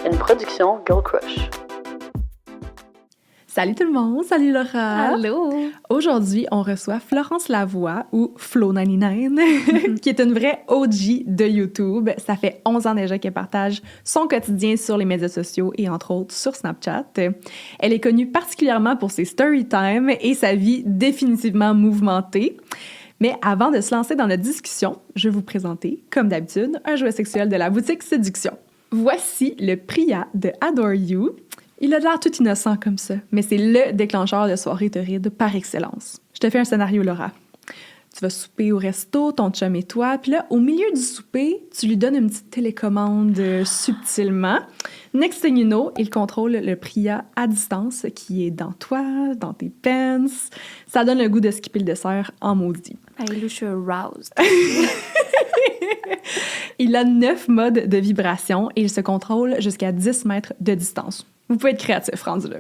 une production Girl Crush. Salut tout le monde, salut Laura! Allô! Aujourd'hui, on reçoit Florence Lavoie, ou Flo99, qui est une vraie OG de YouTube. Ça fait 11 ans déjà qu'elle partage son quotidien sur les médias sociaux et entre autres sur Snapchat. Elle est connue particulièrement pour ses story time et sa vie définitivement mouvementée. Mais avant de se lancer dans notre discussion, je vais vous présenter, comme d'habitude, un jouet sexuel de la boutique Séduction. Voici le Priya de Adore You. Il a l'air tout innocent comme ça, mais c'est le déclencheur de soirée torride par excellence. Je te fais un scénario, Laura. Tu vas souper au resto, ton chum et toi, puis là, au milieu du souper, tu lui donnes une petite télécommande subtilement. Next thing you know, il contrôle le Priya à distance qui est dans toi, dans tes pants. Ça donne le goût de skipper le dessert en maudit. Hey, là, je suis aroused. Il a 9 modes de vibration et il se contrôle jusqu'à 10 mètres de distance. Vous pouvez être créatif, rendu là.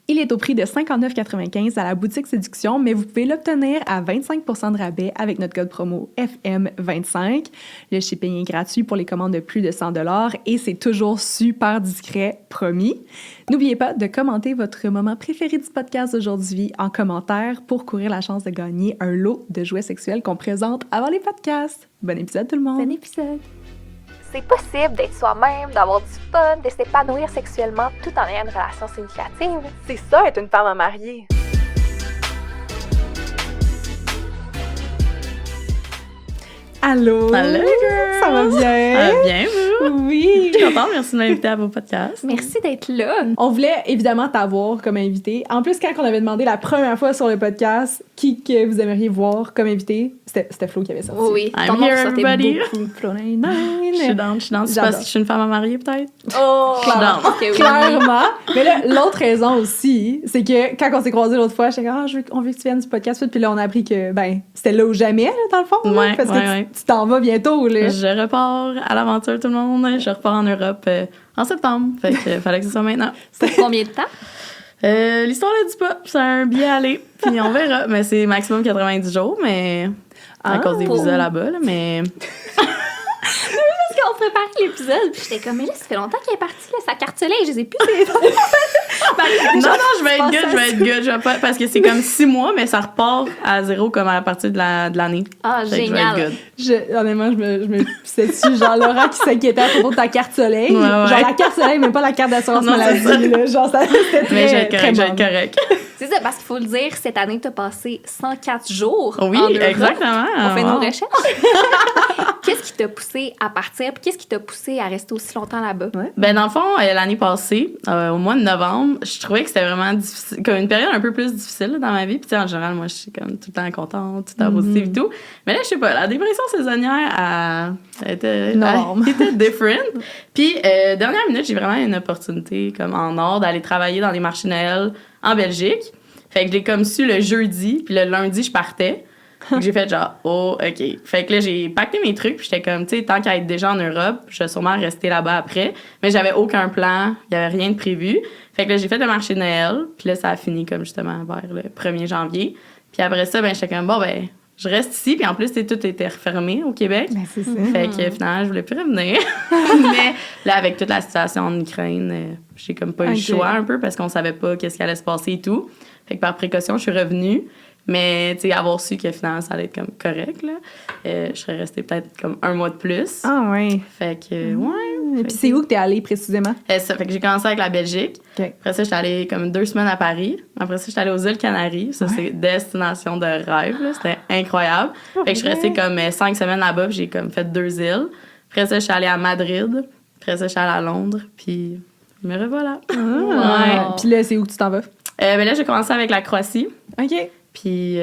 Il est au prix de 59,95 à la boutique Séduction, mais vous pouvez l'obtenir à 25% de rabais avec notre code promo FM25. Le shipping est gratuit pour les commandes de plus de 100 $ et c'est toujours super discret, promis. N'oubliez pas de commenter votre moment préféré du podcast aujourd'hui en commentaire pour courir la chance de gagner un lot de jouets sexuels qu'on présente avant les podcasts. Bon épisode tout le monde! Bon épisode! C'est possible d'être soi-même, d'avoir du fun, de s'épanouir sexuellement tout en ayant une relation significative. C'est ça, être une femme à marier. Allô! Allô, girl! Ça va bien? Ça va bien, vous? Oui! Je suis contente, merci de m'inviter à vos podcasts. Merci d'être là! On voulait évidemment t'avoir comme invité. En plus, quand on avait demandé la première fois sur le podcast qui que vous aimeriez voir comme invité, c'était Flo qui avait sorti. Oui, I'm ton nom here, sortait everybody. beaucoup. Je suis down. C'est parce J'adore. que je suis une femme à marier, peut-être? Oh! Clairement. Ok, oui. Clairement. Mais là, l'autre raison aussi, c'est que quand on s'est croisés l'autre fois, j'étais comme, on veut que tu viennes du podcast. Puis là, on a appris que, c'était là ou jamais, là, dans le fond. là, Ouais, parce que ouais. tu t'en vas bientôt, là. Je repars à l'aventure, tout le monde. Je repars en Europe en septembre. Fait que fallait que ce soit maintenant. C'est combien de temps? L'histoire ne dit pas. C'est un billet aller. Puis on verra. Mais c'est maximum 90 jours, mais à cause des visas là-bas, là, mais... Parce qu'on préparait l'épisode, puis j'étais comme, mais là, ça fait longtemps qu'elle est partie, là, sa carte soleil, je les ai plus. Non, je vais être good. Je vais pas, parce que c'est comme 6 mois, mais ça repart à zéro comme à partir de l'année. Ah, Fait que je vais être génial! good. Honnêtement, je me pissais dessus. Genre, Laura qui s'inquiétait à propos de ta carte soleil. Ouais. Genre, la carte soleil, mais pas la carte d'assurance Non, c'est maladie, là. Genre, ça, c'était très, Mais je vais être très correct, je vais bon. être correct. C'est ça, parce qu'il faut le dire, cette année, tu as passé 104 jours Oui, en Europe. exactement. On fait nos Wow. recherches. Qu'est-ce qui t'a poussé à partir? Puis qu'est-ce qui t'a poussé à rester aussi longtemps là-bas? Ben, dans le fond, l'année passée, au mois de novembre, je trouvais que c'était vraiment difficile, comme une période un peu plus difficile là, dans ma vie. Puis, tu sais, en général, moi, je suis comme tout le temps contente, tout le temps positive et tout. Mais là, je sais pas, la dépression saisonnière, elle était different. Puis, dernière minute, j'ai vraiment une opportunité, comme en or, d'aller travailler dans les marchés Noël en Belgique. Fait que je l'ai comme su le jeudi, puis le lundi, je partais. Fait que j'ai fait genre, oh, OK. Fait que là, j'ai pacté mes trucs, puis j'étais comme, tu sais, tant qu'à être déjà en Europe, je vais sûrement rester là-bas après. Mais j'avais aucun plan, il y avait rien de prévu. Fait que là, j'ai fait le marché de Noël, puis là, ça a fini comme justement vers le 1er janvier. Puis après ça, ben j'étais comme, bon, ben je reste ici, puis en plus, tout était refermé au Québec. Ben, c'est ça. Fait que finalement, je voulais plus revenir. Mais là, avec toute la situation en Ukraine, j'ai comme pas eu le choix un peu parce qu'on savait pas qu'est-ce qui allait se passer et tout. Fait que par précaution, je suis revenue. Mais, tu sais, avoir su que finalement, ça allait être comme correct, là, je serais restée peut-être comme 1 mois de plus. Ah, ouais. Fait que, ouais. Et puis, c'est où que t'es allée précisément? Ça, fait que j'ai commencé avec la Belgique. OK. Après ça, j'étais allée comme 2 semaines à Paris. Après ça, j'étais allée aux îles Canaries. Ça, c'est destination de rêve, là. C'était incroyable. Fait que je suis restée comme 5 semaines là-bas, puis j'ai comme fait 2 îles. Après ça, je suis allée à Madrid. Après ça, je suis allée à Londres, puis me revoilà. Ouais. Puis là, c'est où que tu t'en vas? Ben là, j'ai commencé avec la Croatie. OK. Puis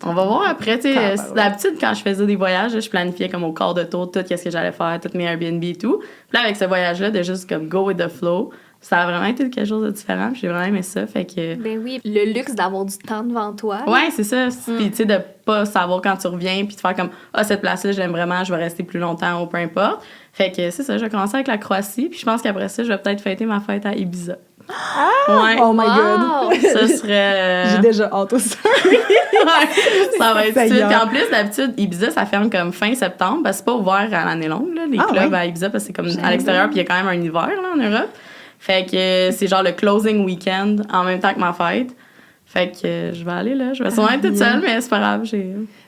on va voir après, tu sais, d'habitude, quand je faisais des voyages, je planifiais comme au quart de tour tout ce que j'allais faire, toutes mes Airbnb et tout. Puis là, avec ce voyage-là, de juste comme go with the flow, ça a vraiment été quelque chose de différent. J'ai vraiment aimé ça, fait que... Ben oui, le luxe d'avoir du temps devant toi. Ouais, c'est ça. Puis tu sais, de pas savoir quand tu reviens, puis de faire comme, cette place-là, j'aime vraiment, je vais rester plus longtemps ou peu importe. Fait que c'est ça, je vais commencer avec la Croatie, puis je pense qu'après ça, je vais peut-être fêter ma fête à Ibiza. Ouais. Oh my Wow. god. Ça serait... J'ai déjà hâte au ça. Ouais, ça va être Ça y suite. est. Puis en plus, d'habitude, Ibiza, ça ferme comme fin septembre parce que c'est pas ouvert à l'année longue, là, les Ah, clubs ouais? à Ibiza, parce que c'est comme à l'extérieur, puis il y a quand même un hiver là, en Europe. Fait que c'est genre le closing week-end en même temps que ma fête. Fait que je vais aller là. Je vais sûrement être toute seule, mais c'est pas grave.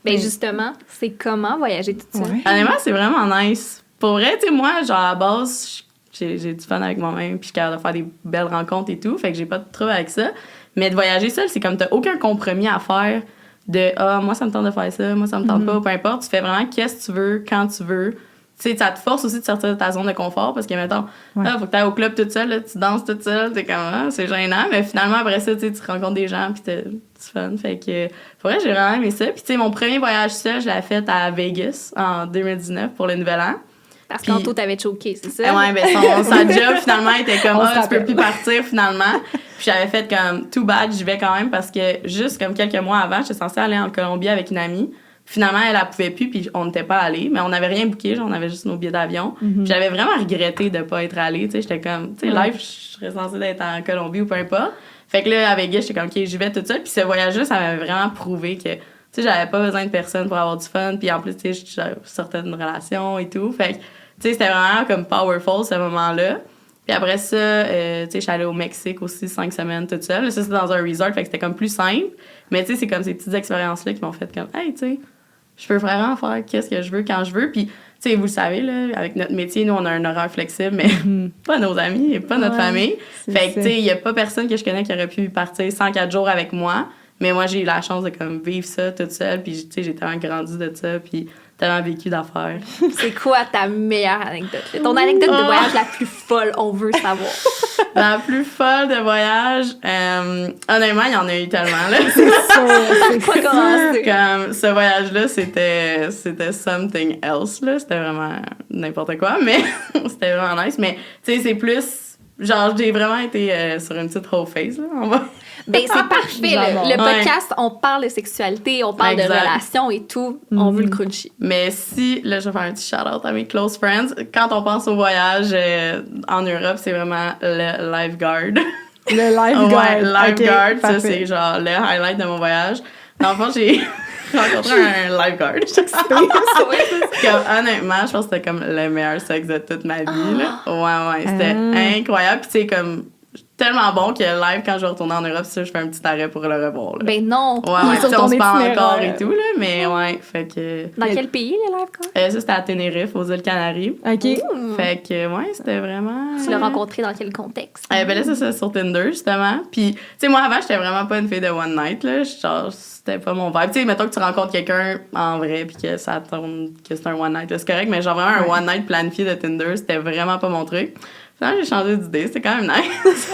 Ben justement, c'est comment voyager toute seule? Ouais. Honnêtement, c'est vraiment nice. Pour vrai, tu sais, moi, genre, à la base, j'ai du fun avec moi-même, puis je suis capable de faire des belles rencontres et tout, fait que j'ai pas de trouble avec ça. Mais de voyager seul, c'est comme t'as aucun compromis à faire de « Ah, moi, ça me tente de faire ça, moi, ça me tente pas », peu importe. Tu fais vraiment qu'est-ce que tu veux, quand tu veux. Tu sais, ça te force aussi de sortir de ta zone de confort parce que, mettons, faut que t'ailles au club toute seule, là, tu danses toute seule, t'es comme, c'est gênant, mais finalement, après ça, tu rencontres des gens, puis c'est fun. Fait que, pour vrai, j'ai vraiment aimé ça. Puis, tu sais, mon premier voyage seul, je l'ai fait à Vegas en 2019 pour le Nouvel An. Parce Puis- qu'Anto t'avait choqué, c'est ça? Ouais, ben sa job, finalement, était comme, On se tu peux rappelle. plus partir, finalement. Puis j'avais fait comme, too bad, j'y vais quand même parce que juste comme quelques mois avant, j'étais censée aller en Colombie avec une amie. Finalement, elle pouvait plus, puis on n'était pas allés, mais on n'avait rien booké, genre on avait juste nos billets d'avion. Puis j'avais vraiment regretté de pas être allée, tu sais, j'étais comme, tu sais, live, je serais censée être en Colombie ou peu importe. Fait que là, avec Guy, j'étais comme, OK, j'y vais toute seule. Puis ce voyage-là, ça m'avait vraiment prouvé que, tu sais, j'avais pas besoin de personne pour avoir du fun. Puis en plus, tu sais, je sortais d'une relation et tout. Fait que, tu sais, c'était vraiment comme powerful, ce moment-là. Puis après ça, tu sais, je suis allée au Mexique aussi 5 semaines toute seule. Ça, c'était dans un resort, fait que c'était comme plus simple. Mais tu sais, c'est comme ces petites expériences-là qui m'ont fait comme, hey, tu sais, je peux vraiment faire qu'est-ce que je veux quand je veux. Puis, tu sais, vous le savez, là, avec notre métier, nous, on a un horaire flexible, mais pas nos amis et pas notre famille. Fait que, tu sais, il n'y a pas personne que je connais qui aurait pu partir 104 jours avec moi. Mais moi, j'ai eu la chance de comme vivre ça toute seule. Puis, tu sais, j'ai tellement grandi de ça. Puis, tellement vécu d'affaires. C'est quoi ta meilleure anecdote? Ton anecdote de voyage la plus folle, on veut savoir. La plus folle de voyage, honnêtement, il y en a eu tellement, là. C'est sûr. Pas commencer. Comme ce voyage-là, c'était something else, là. C'était vraiment n'importe quoi, mais c'était vraiment nice. Mais, tu sais, c'est plus... Genre, j'ai vraiment été sur une petite whole face, là. On va... Ben, c'est parfait. J'adore. Le podcast, on parle de sexualité, on parle Exact. de relations et tout. On veut le crunchy. Mais si, là, je vais faire un petit shout-out à mes close friends. Quand on pense au voyage en Europe, c'est vraiment le lifeguard. Le lifeguard. Ouais, lifeguard, Ok, ça, parfait. c'est genre le highlight de mon voyage. Dans le fond, j'ai rencontré un lifeguard. Comme, honnêtement, je pense que c'était comme le meilleur sexe de toute ma vie. Là. Ouais, c'était incroyable. Puis, tu sais, comme tellement bon que live, quand je vais retourner en Europe, ça, je fais un petit arrêt pour le revoir. Là. Ben non. Ouais, il est ouais, sur tu sais, on ton se parle itinéraire. encore et tout, là, mais ouais, fait que... Dans quel pays, les lifeguards? Ça, c'était à Tenerife, aux îles Canaries. OK. Fait que, ouais, c'était vraiment... Tu l'as rencontré dans quel contexte? Ben là, c'est sur Tinder, justement. Puis, tu sais, moi, avant, j'étais vraiment pas une fille de one night, là. Genre, c'était pas mon vibe. Tu sais, mettons que tu rencontres quelqu'un en vrai, puis que ça tombe que c'est un one night, là, c'est correct, mais genre, vraiment, un one night planifié de Tinder, c'était vraiment pas mon truc. Finalement, j'ai changé d'idée, c'était quand même nice.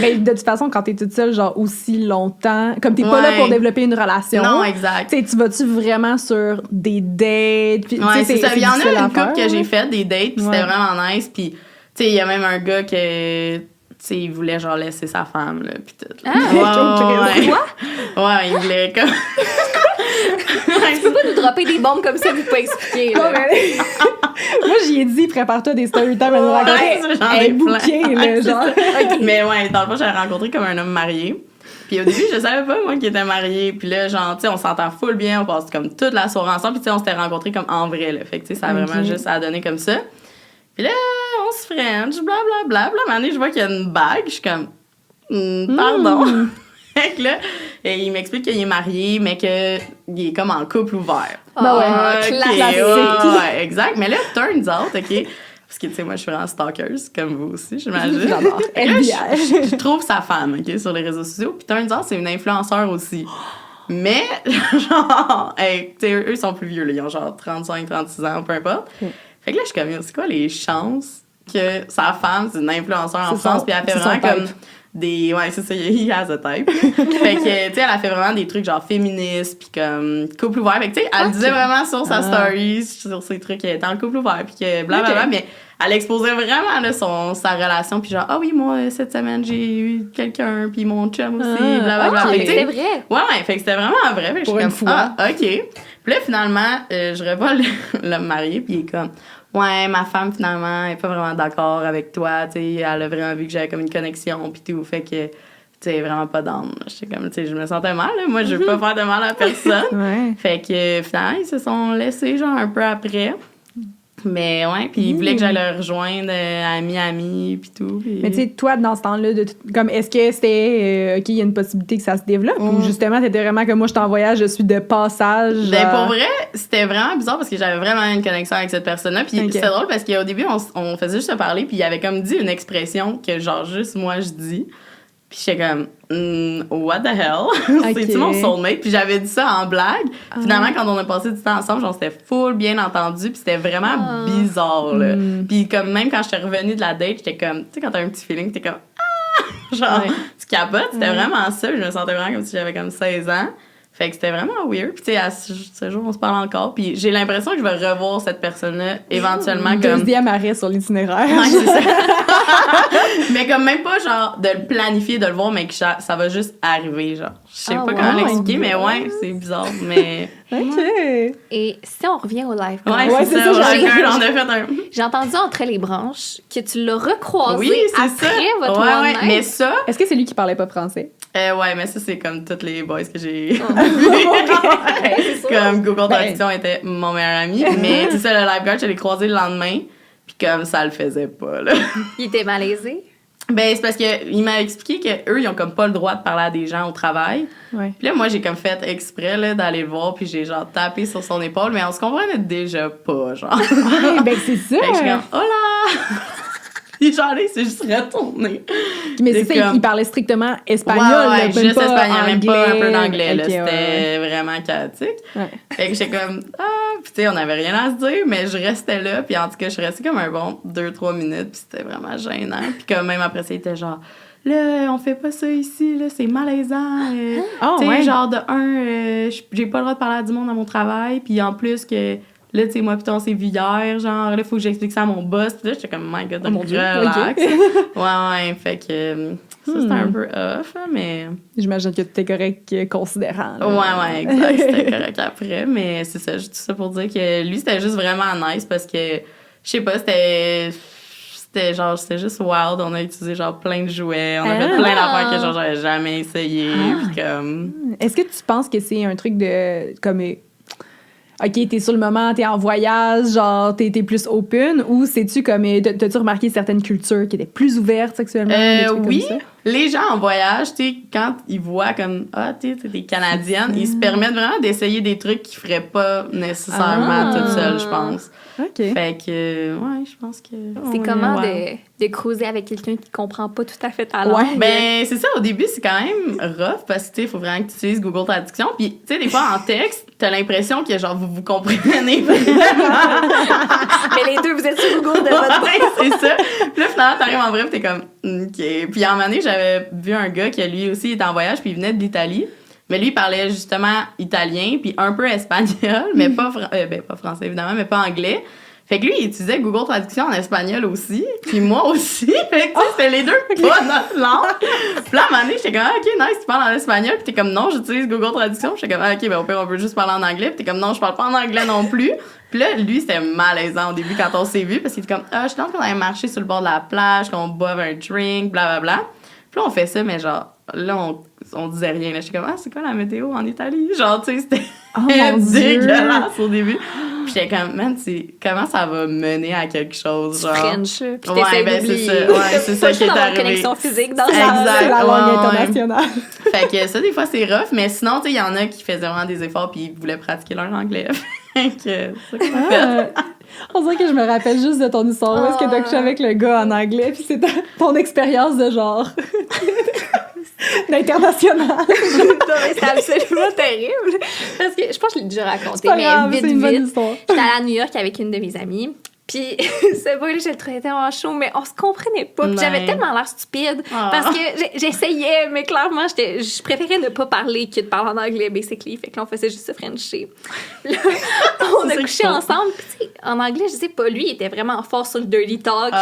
Ben, de toute façon, quand t'es toute seule, genre, aussi longtemps, comme t'es pas là Ouais. pour développer une relation. Non, exact. Tu sais, tu vas-tu vraiment sur des dates? Puis, Ouais, tu sais, c'est ça. Il y en difficile a à une couple faire, que j'ai là. fait, des dates, puis c'était vraiment nice. Puis, tu sais, il y a même un gars que, tu sais, il voulait genre laisser sa femme, là, puis tout. Là. Ah, ouais. Ouais, il voulait comme... Tu peux pas nous dropper des bombes comme ça, vous pas expliquer. Non, Là. mais- Moi, j'y ai dit, prépare-toi des story time à nous raconter. Ouais, j'en ai Elle est plein. bookée, là, Ouais, c'est genre. ça. Mais ouais, dans le fond, j'avais rencontré comme un homme marié. Puis au début, je savais pas, moi, qu'il était marié. Puis là, genre, tu sais, on s'entend full bien, on passe comme toute la soirée ensemble. Puis tu sais, on s'était rencontrés comme en vrai, là. Fait que tu sais, ça a vraiment juste à donner comme ça. Puis là, on se french, blablabla. Puis là, à un moment donné, je vois qu'il y a une bague. Je suis comme, pardon. Fait que là, il m'explique qu'il est marié, mais qu'il est comme en couple ouvert. Ben ouais, Ok, classique. ouais, exact. Mais là, turns out, OK, parce que, tu sais, moi, je suis vraiment stalkeuse, comme vous aussi, j'imagine. J'adore. Fait que là, FBI. je trouve sa femme, OK, sur les réseaux sociaux. Puis turns out, c'est une influenceure aussi. Mais, genre, hey, tu sais, eux, ils sont plus vieux, là. Ils ont genre 35, 36 ans, peu importe. Fait que là, je suis comme, c'est quoi les chances que sa femme, c'est une influenceure en C'est France, son- puis elle fait c'est son vraiment comme type. des... Ouais, c'est ça, he has a type. Fait que, tu sais, elle a fait vraiment des trucs genre féministes, puis comme couple ouvert. Fait que, tu sais, elle disait vraiment sur sa story, sur ses trucs, qu'elle était en couple ouvert, puis que blablabla, Ok. mais elle exposait vraiment là, sa relation, puis genre, ah oui, moi, cette semaine, j'ai eu quelqu'un, puis mon chum aussi, blablabla. ok. Fait que, tu sais, C'est vrai. ouais, fait que c'était vraiment vrai. Fait que Pour je suis une comme, fois. ah, OK. Puis là, finalement, je revois l'homme marié, puis il est comme, ouais, ma femme, finalement, elle est pas vraiment d'accord avec toi. Tu sais, elle a vraiment vu que j'avais comme une connexion, puis tout. Fait que, tu sais, vraiment pas down. J'étais comme, tu sais, je me sentais mal. Là. Moi, je veux pas faire de mal à personne. Ouais. Fait que, finalement, ils se sont laissés, genre, un peu après. Mais ouais, puis ils voulaient que j'aille le rejoindre à Miami, puis tout. Puis... Mais tu sais, toi, dans ce temps-là, comme est-ce que c'était, OK, il y a une possibilité que ça se développe, ou justement, t'étais vraiment comme moi, je suis en voyage, je suis de passage? Ben, pour vrai, c'était vraiment bizarre parce que j'avais vraiment une connexion avec cette personne-là. Puis c'était drôle parce qu'au début, on faisait juste se parler, puis il avait comme dit une expression que, genre, juste moi, je dis. Puis j'étais comme, what the hell? C'est-tu mon soulmate? Puis j'avais dit ça en blague. Finalement, quand on a passé du temps ensemble, genre, c'était full bien entendu. Puis c'était vraiment bizarre, là. Puis comme même quand j'étais revenue de la date, j'étais comme, tu sais, quand t'as un petit feeling, t'es comme, ah! Genre, tu capotes. C'était vraiment ça. Je me sentais vraiment comme si j'avais comme 16 ans. Fait que c'était vraiment weird. Puis tu sais, à ce jour, on se parle encore. Puis j'ai l'impression que je vais revoir cette personne-là éventuellement comme... Deuxième arrêt sur l'itinéraire. Ouais, c'est ça. Mais comme même pas genre de le planifier, de le voir, mais que ça va juste arriver, genre. Je sais pas comment l'expliquer, mais ouais, c'est bizarre, mais... OK. Et si on revient au live ouais, c'est ça. On a fait un... J'ai entendu entre les branches que tu l'as recroisé oui, après ça. votre one night. Mais ça... Est-ce que c'est lui qui parlait pas français? Ouais, mais ça, c'est comme tous les boys que j'ai Okay. Comme Google Traduction était mon meilleur ami. Mais c'est ça, le lifeguard, je l'ai croisé le lendemain. Puis comme ça le faisait pas, là. Il était malaisé? Ben, c'est parce qu'il m'a expliqué qu'eux, ils ont comme pas le droit de parler à des gens au travail. Ouais. Puis là, moi, j'ai comme fait exprès, là, d'aller le voir, puis j'ai genre tapé sur son épaule, mais on se comprenait déjà pas, genre. Ouais, ben c'est ça! Fait que je suis comme, oh là! Puis genre, là, il s'est juste retourné. Mais c'est ça, comme... il parlait strictement espagnol. Ouais, là, juste espagnol, même pas un peu d'anglais. Okay, là, c'était vraiment chaotique. Ouais. Fait que j'étais comme, puis tu sais, on avait rien à se dire, mais je restais là. Puis en tout cas, je suis restée comme un bon 2-3 minutes, puis c'était vraiment gênant. Puis comme même après ça, il était genre, là, on fait pas ça ici, là, c'est malaisant. Tu sais, genre, de j'ai pas le droit de parler à du monde à mon travail, puis en plus que... Là, tu sais, moi, putain, on s'est vu hier, genre, là, faut que j'explique ça à mon boss. Puis là, j'étais comme, my God, mon Dieu, relax. okay. ouais, fait que ça, c'était un peu off, mais... J'imagine que tu es correct considérant. Là. Ouais, exact, c'était correct après, mais c'est ça, tout ça pour dire que lui, c'était juste vraiment nice parce que, je sais pas, c'était juste wild. On a utilisé, genre, plein de jouets. On a fait plein d'affaires que, genre, j'avais jamais essayé. Puis comme... Est-ce que tu penses que c'est un truc de... comme OK, t'es sur le moment, t'es en voyage, genre, t'es plus open, ou sais-tu comme... T'as-tu remarqué certaines cultures qui étaient plus ouvertes sexuellement? Des trucs oui. comme ça? Les gens en voyage, tu sais, quand ils voient comme, tu sais, t'es Canadienne, ils se permettent vraiment d'essayer des trucs qu'ils feraient pas nécessairement toute seule, je pense. OK. Fait que, ouais, je pense que... C'est comment de cruiser avec quelqu'un qui comprend pas tout à fait ta langue? Ouais. Ben, c'est ça, au début, c'est quand même rough parce que, tu sais, il faut vraiment que tu utilises Google Traduction. Puis, tu sais, des fois, en texte, t'as l'impression que, genre, vous comprenez vraiment. Mais les deux, vous êtes sur Google de votre ouais, c'est ça. Puis là, finalement, t'arrives en vrai, puis t'es comme, OK. Puis, en une année, j'avais vu un gars qui, lui aussi, était en voyage, puis il venait de l'Italie. Mais lui, il parlait justement italien, puis un peu espagnol, mais pas français, évidemment, mais pas anglais. Fait que lui, il utilisait Google Traduction en espagnol aussi, puis moi aussi. Fait que, tu sais, c'était les deux pas notre langue. Puis là, à un moment donné, j'étais comme, OK, nice, tu parles en espagnol. Puis t'es comme, non, j'utilise Google Traduction. J'étais comme, OK, ben au pire, on peut juste parler en anglais. Puis t'es comme, non, je parle pas en anglais non plus. Puis là, lui, c'était malaisant au début quand on s'est vu, parce qu'il était comme, je suis qu'on allait marcher sur le bord de la plage, qu'on boive un drink, blablabla. Puis là, on fait ça, mais genre, là, on disait rien. Là, j'étais comme, c'est quoi la météo en Italie? Genre, tu sais, c'était dégueulasse au début. Puis j'étais comme, man, comment ça va mener à quelque chose, genre. French. Puis ouais, ben c'est ça. Ouais, c'est ça qui est arrivé. Connexion physique dans C'est la langue internationale. Fait que ça, des fois, c'est rough. Mais sinon, tu sais, il y en a qui faisaient vraiment des efforts puis ils voulaient pratiquer leur anglais. Fait que c'est ça qu'on a fait. On dirait que je me rappelle juste de ton histoire. Où est-ce que t'as couché avec le gars en anglais? Puis c'est ton expérience de genre... d'international. C'est absolument terrible. Parce que je pense que je l'ai déjà raconté, C'est pas mais grave, vite, c'est une bonne histoire. J'étais allée à New York avec une de mes amies. Puis, ce boy-là, je le trouvais tellement chaud, mais on se comprenait pas. Puis j'avais tellement l'air stupide. Parce que j'essayais, mais clairement, je préférais ne pas parler que de parler en anglais, basically. Fait que là, on faisait juste se frencher. Là, on a couché ensemble. Puis, tu sais, en anglais, je sais pas, lui, il était vraiment fort sur le dirty talk.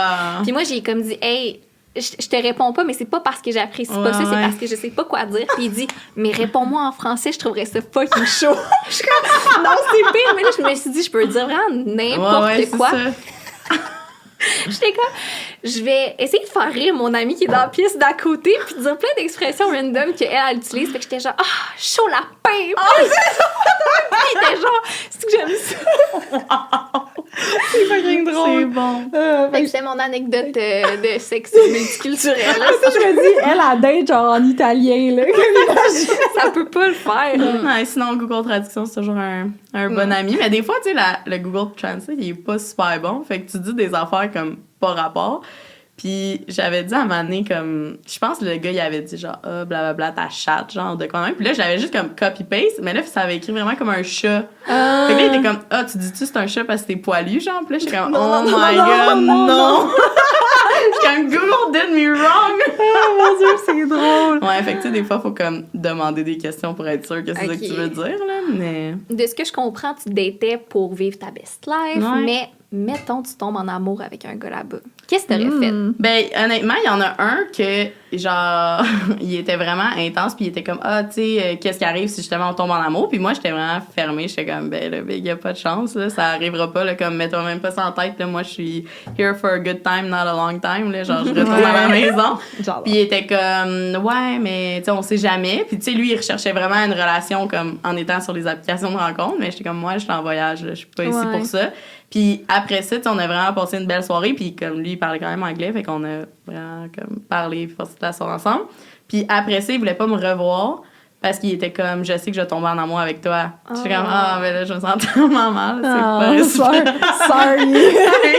Puis moi, j'ai comme dit, hey, je te réponds pas, mais c'est pas parce que j'apprécie pas ça, c'est parce que je sais pas quoi dire. Puis il dit, mais réponds-moi en français, je trouverais ça fucking chaud. Je suis comme, non, c'est pire. Mais là, je me suis dit, je peux dire vraiment n'importe quoi. J'étais comme, je vais essayer de faire rire mon amie qui est dans la pièce d'à côté, puis dire plein d'expressions random qu'elle utilise. Fait que j'étais genre, chaud lapin! Puis il était genre, c'est que j'aime ça. C'est fucking drôle. C'est bon. Fait que c'était mon anecdote de sexe multiculturel. Ça, je me dis, elle a date genre en italien, là. Ça peut pas le faire. Ouais, sinon, Google Traduction, c'est toujours un bon ami. Mais des fois, tu sais, le Google Translate, il est pas super bon. Fait que tu dis des affaires comme pas rapport. Puis j'avais dit à un moment donné, comme... Je pense que le gars, il avait dit genre, blablabla, ta chatte, genre, de quoi même. Puis là, j'avais juste comme copy-paste. Mais là, ça avait écrit vraiment comme un chat. Fait que là, il était comme, tu dis-tu c'est un chat parce que t'es poilu, genre? Puis là, j'étais comme, oh my god, non! J'étais comme, Google did me wrong! Oh mon Dieu, c'est drôle. Ouais, fait que tu sais, des fois, faut comme demander des questions pour être sûr que c'est ça que tu veux dire, là, mais... De ce que je comprends, tu datais pour vivre ta best life, Ouais. mais mettons, tu tombes en amour avec un gars là-bas. Qu'est-ce que t'aurais fait? Ben, honnêtement, il y en a un que, genre, il était vraiment intense, puis il était comme, tu sais, qu'est-ce qui arrive si justement on tombe en amour? Puis moi, j'étais vraiment fermée. J'étais comme, ben, là, il y a pas de chance, là, ça arrivera pas, là, comme, mets-toi même pas ça en tête, là, moi, je suis here for a good time, not a long time, là, genre, je retourne à la maison. Puis il était comme, ouais, mais, tu sais, on sait jamais. Puis, tu sais, lui, il recherchait vraiment une relation, comme, en étant sur les applications de rencontre, mais j'étais comme, moi, je suis en voyage, là, je suis pas ici pour ça. Puis après ça, on a vraiment passé une belle soirée. Puis comme lui, il parlait quand même anglais, fait qu'on a vraiment comme parlé puis passé la soirée ensemble. Puis après ça, il voulait pas me revoir parce qu'il était comme, je sais que je vais tomber en amour avec toi. J'étais comme, mais là, je me sens tellement mal. C'est pas réciproque. Sorry.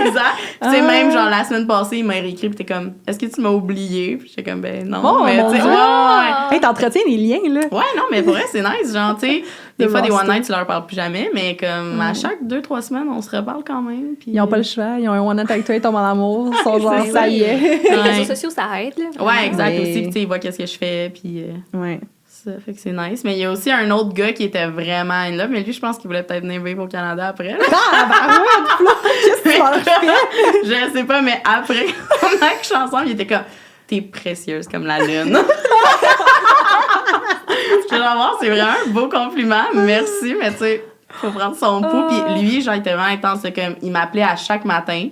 Exact. Tu sais, même genre la semaine passée, il m'a réécrit, puis t'es comme, est-ce que tu m'as oublié? Puis j'étais comme, ben non. Oh, mais mon tu sais, Dieu. ouais. Hey, t'entretiens les liens, là. Ouais, non, mais pour vrai, c'est nice. Genre, tu sais, des fois, des roster. one night, tu leur parles plus jamais, mais comme à chaque 2-3 semaines, on se reparle quand même. Puis... Ils ont pas le choix, ils ont un one night avec toi, ils tombent en amour, ils sont genre, C'est ça y est. Les Ouais. réseaux sociaux, ça aide, là. Ouais, exact. Ouais. Aussi, puis tu sais, il voit qu'est-ce que je fais, puis Ouais. ça fait que c'est nice. Mais il y a aussi un autre gars qui était vraiment in love, mais lui, je pense qu'il voulait peut-être venir vivre au Canada après. Là. Qu'est-ce que tu leur fais? Je sais pas, mais après, on a couché ensemble, il était comme, t'es précieuse comme la lune. Je vais voir, c'est vraiment un beau compliment. Merci, mais tu sais, faut prendre son pouls. Puis lui, genre, il était vraiment intense. C'est comme, il m'appelait à chaque matin,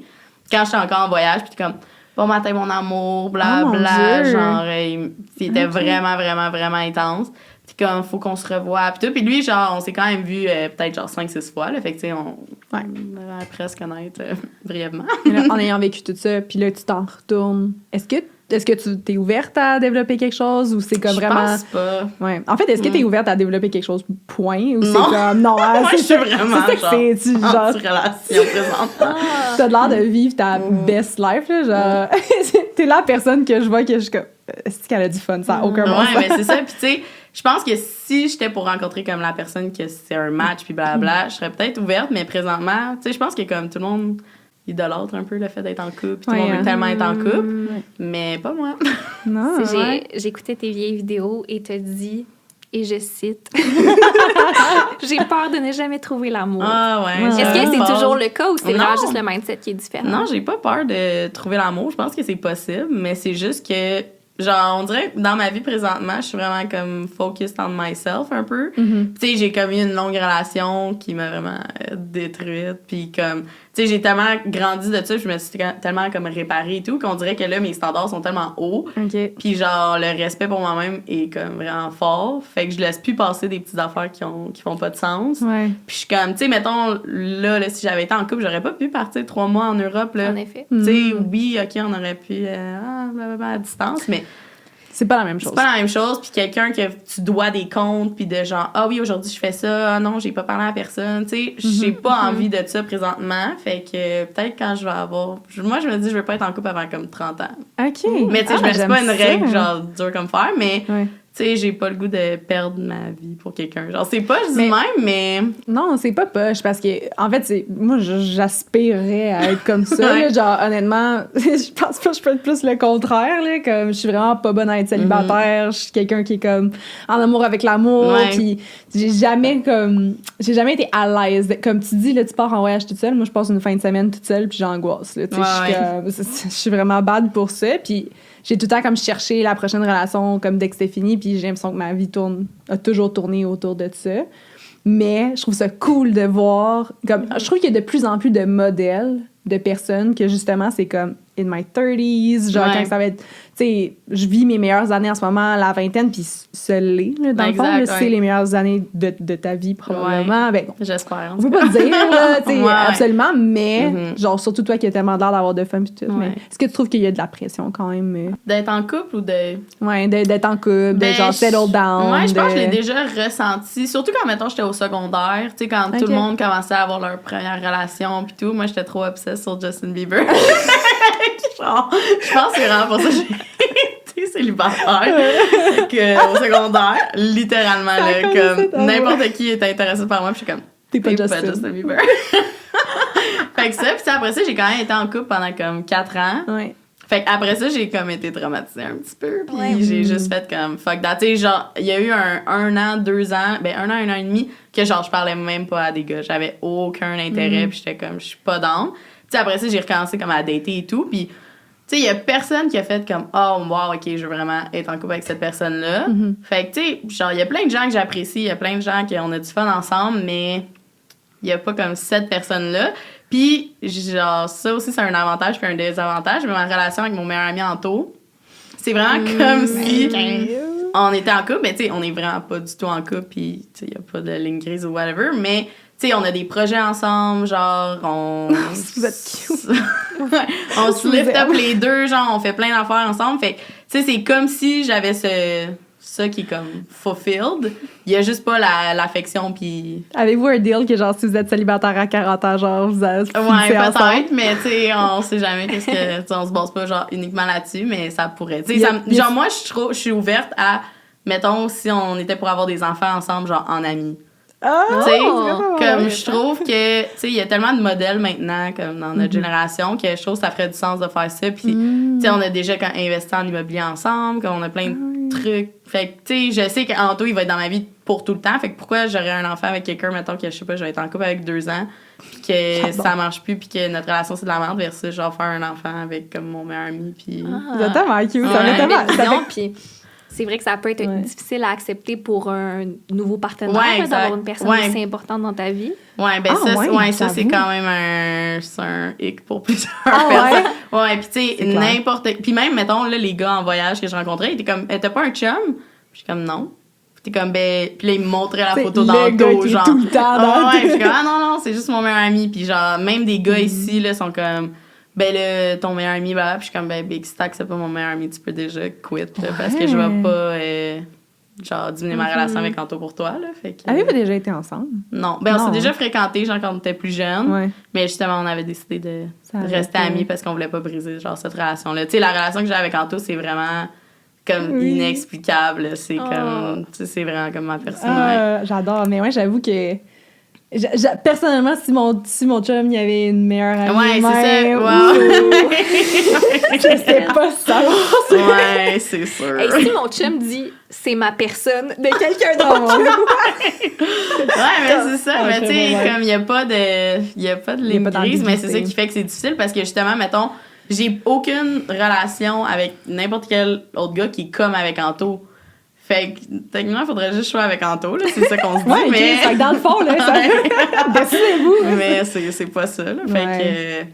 quand j'étais encore en voyage, puis comme, bon matin, mon amour, bla Oh, mon bla. Dieu. Genre, il était vraiment, vraiment, vraiment intense. Puis comme, faut qu'on se revoie. Puis tout. Puis lui, genre, on s'est quand même vu peut-être genre 5-6 fois. Là, fait que, tu sais, on va presque connaître brièvement. Mais là, en ayant vécu tout ça, puis là, tu t'en retournes. Est-ce que tu t'es ouverte à développer quelque chose ou c'est comme Je vraiment. pense pas. Ouais. En fait, est-ce que t'es ouverte à développer quelque chose, point? Ou c'est Non. comme. Non, hein, Moi, c'est je suis ça- vraiment c'est ça que c'est. Tu, genre, anti-relation présentement. t'as l'air de vivre ta best life, là. Genre, t'es la personne que je vois que je suis comme. Est-ce qu'elle a du fun? Ça n'a aucun bon Ouais, sens. mais c'est ça. Puis, tu sais, je pense que si j'étais pour rencontrer comme la personne que c'est un match, puis blabla, je serais peut-être ouverte, mais présentement, tu sais, je pense que comme tout le monde idolâtre un peu le fait d'être en couple, puis tout le monde veut tellement être en couple, mais pas moi. Non. J'écoutais tes vieilles vidéos et t'as dit, et je cite, j'ai peur de ne jamais trouver l'amour. Ah ouais. Est-ce que c'est toujours le cas ou c'est vraiment Non. juste le mindset qui est différent? Non, j'ai pas peur de trouver l'amour. Je pense que c'est possible, mais c'est juste que, genre, on dirait que dans ma vie présentement, je suis vraiment comme focused on myself un peu. Tu sais, j'ai comme eu une longue relation qui m'a vraiment détruite. Puis comme, tu sais, j'ai tellement grandi de ça, je me suis tellement comme réparée et tout, qu'on dirait que là, mes standards sont tellement hauts. OK. Puis genre, le respect pour moi-même est comme vraiment fort. Fait que je laisse plus passer des petites affaires qui font pas de sens. Ouais. Puis je suis comme, tu sais, mettons, là, si j'avais été en couple, j'aurais pas pu partir 3 mois en Europe, là. En effet. Tu sais, oui, OK, on aurait pu blablabla, à distance, mais C'est pas la même chose. c'est pas la même chose. Puis quelqu'un que tu dois des comptes, puis de genre, ah oui, aujourd'hui, je fais ça. Ah non, j'ai pas parlé à personne. Tu sais, j'ai pas envie de ça présentement. Fait que peut-être quand je vais avoir... Moi, je me dis, je veux pas être en couple avant comme 30 ans. OK. Mais tu sais, je me dis j'aime pas une ça. règle, genre, dure comme fer, mais... Ouais. Tu sais, j'ai pas le goût de perdre ma vie pour quelqu'un. Genre, c'est pas, je dis Mais- même, mais... Non, c'est pas poche parce que, en fait, moi, j'aspirerais à être comme ça. Ouais. Là, genre, honnêtement, je pense pas que je peux être plus le contraire. Là, comme, je suis vraiment pas bonne à être célibataire. Je suis quelqu'un qui est comme en amour avec l'amour. Ouais. Puis j'ai jamais été à l'aise. Comme tu dis, là, tu pars en voyage toute seule. Moi, je passe une fin de semaine toute seule puis j'angoisse. Là, tu sais, je suis vraiment bad pour ça. Puis j'ai tout le temps comme cherché la prochaine relation comme dès que c'était fini. Puis j'ai l'impression que ma vie a toujours tourné autour de ça. Mais je trouve ça cool de voir. Je trouve qu'il y a de plus en plus de modèles de personnes que justement, c'est comme in my 30s, genre quand ça va être, tu sais, je vis mes meilleures années en ce moment, la vingtaine, puis ça l'est, là, dans le fond, là, c'est les meilleures années de ta vie, probablement. Ben, j'espère. On peut pas dire, là, tu sais, absolument, mais genre, surtout toi qui as tellement l'air d'avoir de fun, puis tout, mais est-ce que tu trouves qu'il y a de la pression quand même? D'être en couple ou de... Ouais, d'être en couple, de genre settle down. Ouais, je pense que je l'ai déjà ressenti, surtout quand, mettons, j'étais au secondaire, tu sais, quand tout le monde commençait à avoir leur première relation, puis tout, moi, j'étais trop obsesse sur Justin Bieber. Genre, je pense que c'est vraiment pour ça que j'ai été célibataire. Au secondaire, littéralement, là, comme n'importe qui était intéressé par moi, puis je suis comme, t'es pas Justin Bieber. Fait que ça, puis après ça, j'ai quand même été en couple pendant comme 4 ans. Ouais. Fait qu'après ça, j'ai comme été traumatisée un petit peu, puis j'ai juste fait comme fuck that. Tu sais, genre, il y a eu un an, 2 ans, ben 1 an et demi, que genre, je parlais même pas à des gars. J'avais aucun intérêt, puis j'étais comme, je suis pas down. Tu sais, après ça, j'ai recommencé comme à dater et tout, puis tu sais, il y a personne qui a fait comme oh wow, ok, je veux vraiment être en couple avec cette personne-là. Fait que tu sais, genre, il y a plein de gens que j'apprécie, il y a plein de gens qu'on a du fun ensemble, mais il y a pas comme cette personne-là. Puis, genre, ça aussi, c'est un avantage puis un désavantage. Mais ma relation avec mon meilleur ami Anto, c'est vraiment comme si on était en couple. Mais tu sais, on est vraiment pas du tout en couple. Puis, tu sais, il y a pas de ligne grise ou whatever. Mais, tu sais, on a des projets ensemble. Genre, Vous êtes cute. On se lift up les deux. Genre, on fait plein d'affaires ensemble. Fait tu sais, c'est comme si j'avais ça qui est comme fulfilled. Il y a juste pas l'affection puis... Avez-vous un deal que genre si vous êtes célibataire à 40 ans, genre vous avez peut-être, mais tu sais, on sait jamais qu'est-ce que... on se base pas genre uniquement là-dessus, mais ça pourrait. Tu sais, genre moi, je suis ouverte à... Mettons, si on était pour avoir des enfants ensemble, genre en amis. Tu sais, comme je trouve que, tu sais, il y a tellement de modèles maintenant, comme dans notre génération, que je trouve que ça ferait du sens de faire ça. Puis, tu sais, on a déjà investi en immobilier ensemble, qu'on a plein de trucs. Fait que, tu sais, je sais qu'Anto, il va être dans ma vie pour tout le temps. Fait que pourquoi j'aurais un enfant avec quelqu'un, mettons que, je sais pas, je vais être en couple avec 2 ans, puis que ça marche plus, puis que notre relation, c'est de la merde, versus, genre, faire un enfant avec, comme, mon meilleur ami, puis... C'est tellement cute, ça fait tellement... Puis c'est vrai que ça peut être difficile à accepter pour un nouveau partenaire, d'avoir une personne aussi importante dans ta vie. Ouais, ben ça c'est quand même un hic pour plusieurs personnes. Ouais, puis tu sais, n'importe... Puis même, mettons, là, les gars en voyage que je rencontrais, ils étaient comme, t'as pas un chum? Puis je suis comme, non. Puis t'es comme, ben... Puis là, ils me montraient la photo d'Anto, genre... tout le temps puis je suis comme, ah non, c'est juste mon meilleur ami. Puis genre, même des gars ici, là, sont comme... Ben là, ton meilleur ami, bah, puis je suis comme, ben, Big Stack, c'est pas mon meilleur ami, tu peux déjà quit, là, parce que je vais pas, genre, diminuer ma relation avec Anto pour toi, là. Fait que... Avez-vous déjà été ensemble? Non. Ben, on s'est déjà fréquentés, genre, quand on était plus jeunes. Mais justement, on avait décidé de rester amis parce qu'on voulait pas briser, genre, cette relation-là. Tu sais, la relation que j'ai avec Anto, c'est vraiment comme inexplicable. C'est comme, tu sais, c'est vraiment comme ma personne. J'adore, mais ouais, j'avoue que... personnellement, si mon chum il y avait une meilleure amie, c'est ça. Wow. Je sais pas ça. Ouais, c'est sûr. Et si mon chum dit c'est ma personne de quelqu'un d'autre. Mais c'est ça. Mais tu sais, comme il y a pas de ligne grise, mais c'est ça qui fait que c'est difficile parce que justement, mettons, j'ai aucune relation avec n'importe quel autre gars qui est comme avec Anto. Fait que, techniquement, il faudrait juste jouer avec Anto, là. C'est ça qu'on se dit, mais... Fait que dans le fond, là, décidez-vous. Mais c'est pas ça, là. Fait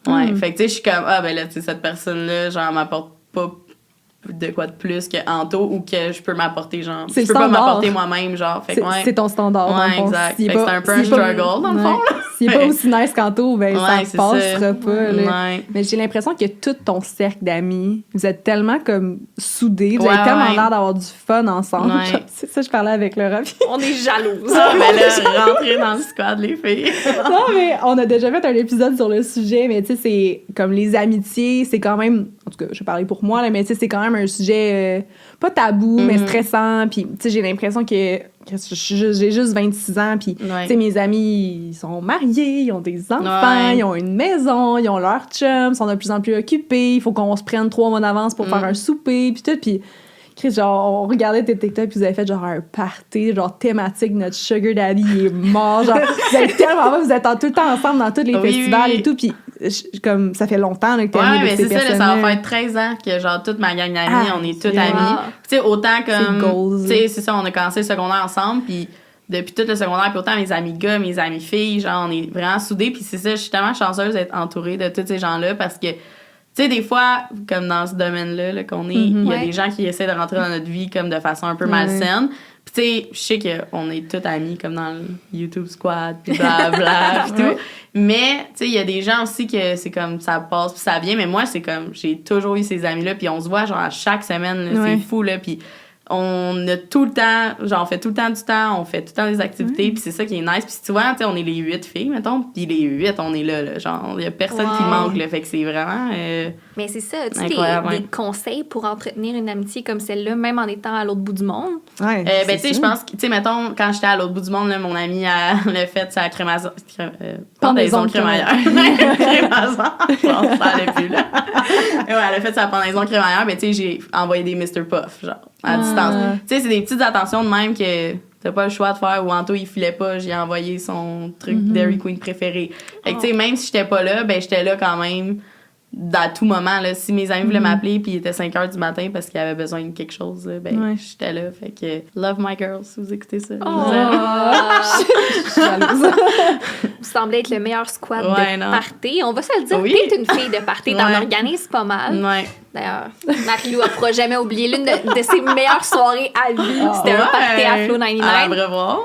que... Fait que, tu sais, je suis comme, ben là, tu sais, cette personne-là, genre, m'apporte pas de quoi de plus que Anto ou que je peux m'apporter, genre... Je peux pas m'apporter moi-même, genre. Fait que, c'est ton standard, dans le fond. Exact. Fait que c'est un peu un struggle, dans le fond, là. S'il est pas aussi nice qu'Anto, ben ça passera pas, là. Ouais. Mais j'ai l'impression que tout ton cercle d'amis, vous êtes tellement comme soudés, vous avez tellement l'air d'avoir du fun ensemble. C'est ça, je parlais avec Laura. On est jalouses. Mais là, rentrer dans le squad, les filles. Non, mais on a déjà fait un épisode sur le sujet, mais tu sais, c'est comme les amitiés, c'est quand même, en tout cas, je vais parler pour moi, là, mais tu sais, c'est quand même un sujet pas tabou, mais stressant. Puis, tu sais, j'ai l'impression que j'ai juste 26 ans, puis, tu sais, mes amis, ils sont mariés, ils ont des enfants, ils ont une maison, ils ont leur chum, ils sont de plus en plus occupés, il faut qu'on se prenne 3 mois d'avance pour faire un souper, puis tout, puis... Chris, genre, on regardait tes TikTok puis vous avez fait genre un party, genre thématique, notre sugar daddy il est mort, genre, vous êtes tellement vous êtes tout le temps ensemble dans tous les festivals et tout, puis comme, ça fait longtemps là, que t'es amie avec ces personnes. Ouais, mais c'est ça, là, ça va faire 13 ans que genre toute ma gang d'amis, on est toutes amies. Tu sais, autant comme, tu sais, c'est ça, on a commencé le secondaire ensemble, puis depuis tout le secondaire, puis autant mes amis gars, mes amis filles, genre, on est vraiment soudés. Puis c'est ça, je suis tellement chanceuse d'être entourée de tous ces gens-là parce que, tu sais, des fois, comme dans ce domaine-là là, qu'on est, il y a des gens qui essaient de rentrer dans notre vie comme de façon un peu malsaine. Puis tu sais, je sais qu'on est tous amis comme dans le YouTube Squad, puis blablabla, puis tout. Mais, tu sais, il y a des gens aussi que c'est comme ça passe puis ça vient. Mais moi, c'est comme, j'ai toujours eu ces amis-là, puis on se voit genre à chaque semaine, là, c'est fou, là, puis on a tout le temps, genre on fait tout le temps du temps, on fait tout le temps des activités, puis c'est ça qui est nice. Puis souvent, tu sais, on est les 8 filles, mettons, puis les 8, on est là genre, il y a personne qui manque, là, fait que c'est vraiment mais c'est ça, tu sais, des conseils pour entretenir une amitié comme celle-là, même en étant à l'autre bout du monde? Ouais, ben, tu sais, je pense que, tu sais, mettons, quand j'étais à l'autre bout du monde, là, mon amie, elle a fait sa crémaison... pendaison crémaillère. Crémaison. Bon, ça allait plus, là. Ouais, elle a fait sa pendaison crémaillère, mais tu sais, j'ai envoyé des Mr. Puff, genre, à distance. Tu sais, c'est des petites attentions de même que t'as pas le choix de faire. Ou Anto, il filait pas, j'ai envoyé son truc Dairy Queen préféré. Fait que, tu sais, même si j'étais pas là, ben, j'étais là quand même à tout moment. Là. Si mes amis voulaient m'appeler puis il était 5 h du matin parce qu'ils avaient besoin de quelque chose, ben, j'étais là. Fait que love my girls, si vous écoutez ça. Je suis jalouse. Vous semblez être le meilleur squad de party. On va se le dire, t'es une fille de party. T'en organises pas mal. D'ailleurs, Marie-Lou ne pourra jamais oublier l'une de ses meilleures soirées à vie. C'était un party à Flow 99. À Brevoir.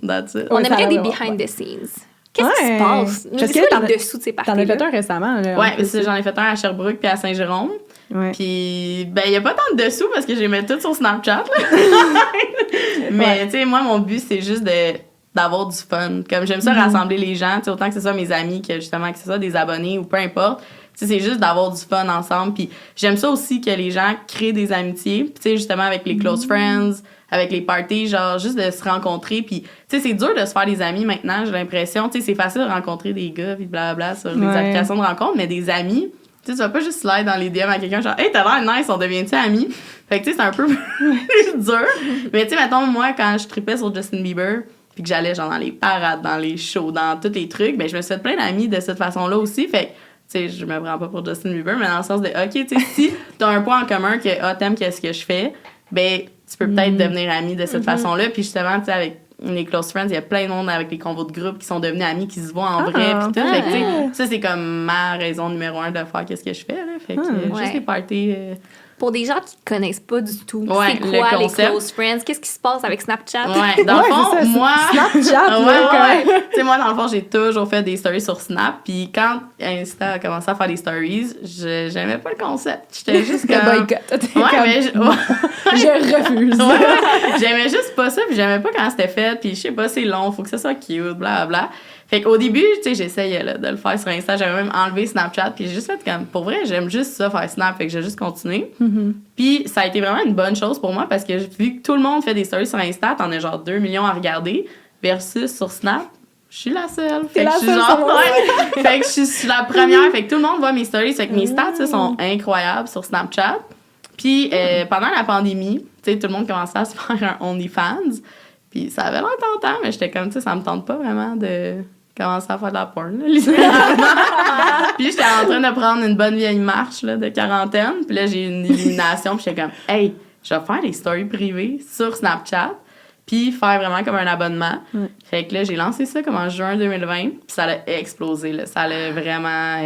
That's it. On aimerait des behind the scenes. Qu'est-ce qui se passe? Parce que quoi les dessous de ces parties-là? T'en as fait un récemment. Là, j'en ai fait un à Sherbrooke puis à Saint-Jérôme. Puis, ben, il n'y a pas tant de dessous parce que j'ai mis tout sur Snapchat. Mais, tu sais, moi, mon but, c'est juste d'avoir du fun. Comme j'aime ça rassembler les gens, tu sais, autant que ce soit mes amis que justement que ce soit des abonnés ou peu importe. Tu sais, c'est juste d'avoir du fun ensemble. Puis j'aime ça aussi que les gens créent des amitiés. Puis tu sais, justement avec les close friends, avec les parties, genre juste de se rencontrer. Puis tu sais, c'est dur de se faire des amis maintenant, j'ai l'impression. Tu sais, c'est facile de rencontrer des gars puis blablabla sur les applications de rencontre, mais des amis, tu sais, tu vas pas juste slide dans les DM à quelqu'un genre « Hey, t'as l'air nice, on devient-tu amis? » Fait que tu sais, c'est un peu plus dur. Mais tu sais, mettons, moi, quand je tripais sur Justin Bieber, puis que j'allais genre dans les parades, dans les shows, dans tous les trucs, ben je me suis fait plein d'amis de cette façon-là aussi. Fait que, tu sais, je me prends pas pour Justin Bieber, mais dans le sens de, OK, tu sais, si t'as un point en commun que, t'aimes qu'est-ce que je fais, ben tu peux peut-être devenir ami de cette façon-là. Puis justement, tu sais, avec les close friends, il y a plein de monde avec les convos de groupe qui sont devenus amis, qui se voient en vrai, puis tout. Fait que, tu sais, ça, c'est comme ma raison numéro 1 de faire qu'est-ce que je fais, là. Fait que, juste les parties... Pour des gens qui ne connaissent pas du tout, c'est quoi les close friends? Qu'est-ce qui se passe avec Snapchat? Ouais, dans le fond, moi... Snapchat, Tu sais, moi, dans le fond, j'ai toujours fait des stories sur Snap. Puis quand Insta a commencé à faire des stories, j'aimais pas le concept. J'étais juste comme... mais je refuse. J'aimais juste pas ça, puis j'aimais pas quand c'était fait. Puis je sais pas, c'est long, faut que ça soit cute, blablabla. Fait qu'au début, tu sais, j'essayais là, de le faire sur Insta. J'avais même enlevé Snapchat. Puis j'ai juste fait comme, pour vrai, j'aime juste ça, faire Snap. Fait que j'ai juste continué. Puis ça a été vraiment une bonne chose pour moi parce que vu que tout le monde fait des stories sur Insta, t'en as genre 2 millions à regarder. Versus sur Snap, je suis la seule. Fait que je suis genre, fait que je suis la première. Fait que tout le monde voit mes stories. Fait que mes stats sont incroyables sur Snapchat. Puis pendant la pandémie, tu sais, tout le monde commençait à se faire un OnlyFans. Puis ça avait l'air tentant, mais j'étais comme, tu sais, ça me tente pas vraiment de commencer à faire de la porn, là, littéralement. Puis j'étais en train de prendre une bonne vieille marche là, de quarantaine. Puis là, j'ai une illumination. Puis j'étais comme, hey, je vais faire des stories privées sur Snapchat. Puis faire vraiment comme un abonnement. Fait que là, j'ai lancé ça comme en juin 2020. Puis ça a explosé, là. Ça a vraiment...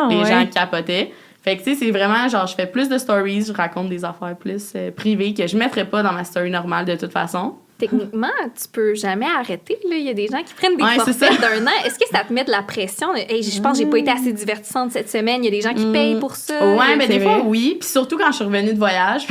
les gens capotaient. Fait que, tu sais, c'est vraiment, genre, je fais plus de stories, je raconte des affaires plus privées que je mettrais pas dans ma story normale de toute façon. Techniquement, tu peux jamais arrêter. Là. Il y a des gens qui prennent des forfaits d'1 an. Est-ce que ça te met de la pression? Hey, je pense que j'ai pas été assez divertissante cette semaine. Il y a des gens qui payent pour ça. Ouais, mais des fois, oui. Puis surtout quand je suis revenue de voyage.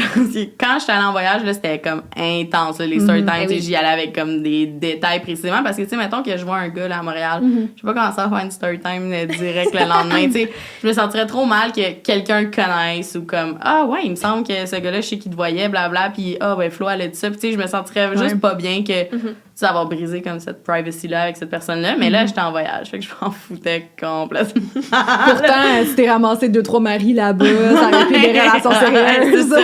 Quand j'étais allée en voyage, là, c'était comme intense. Là, les story time, j'y allais avec comme des détails précisément. Parce que, tu sais, mettons que je vois un gars là, à Montréal, je vais pas commencer à faire une story time direct le lendemain. Tu sais, je me sentirais trop mal que quelqu'un le connaisse ou comme, ah ouais, il me semble que ce gars-là, je sais qu'il te voyait, blabla. Puis, ben, Flo, elle a dit ça. Puis, tu sais, je me sentirais juste pas bien que tu avoir brisé comme cette privacy-là avec cette personne-là. Mais là, j'étais en voyage, fait que je m'en foutais complètement. Pourtant, si t'es ramassé 2-3 maris là-bas, ça aurait été des relations sérieuses.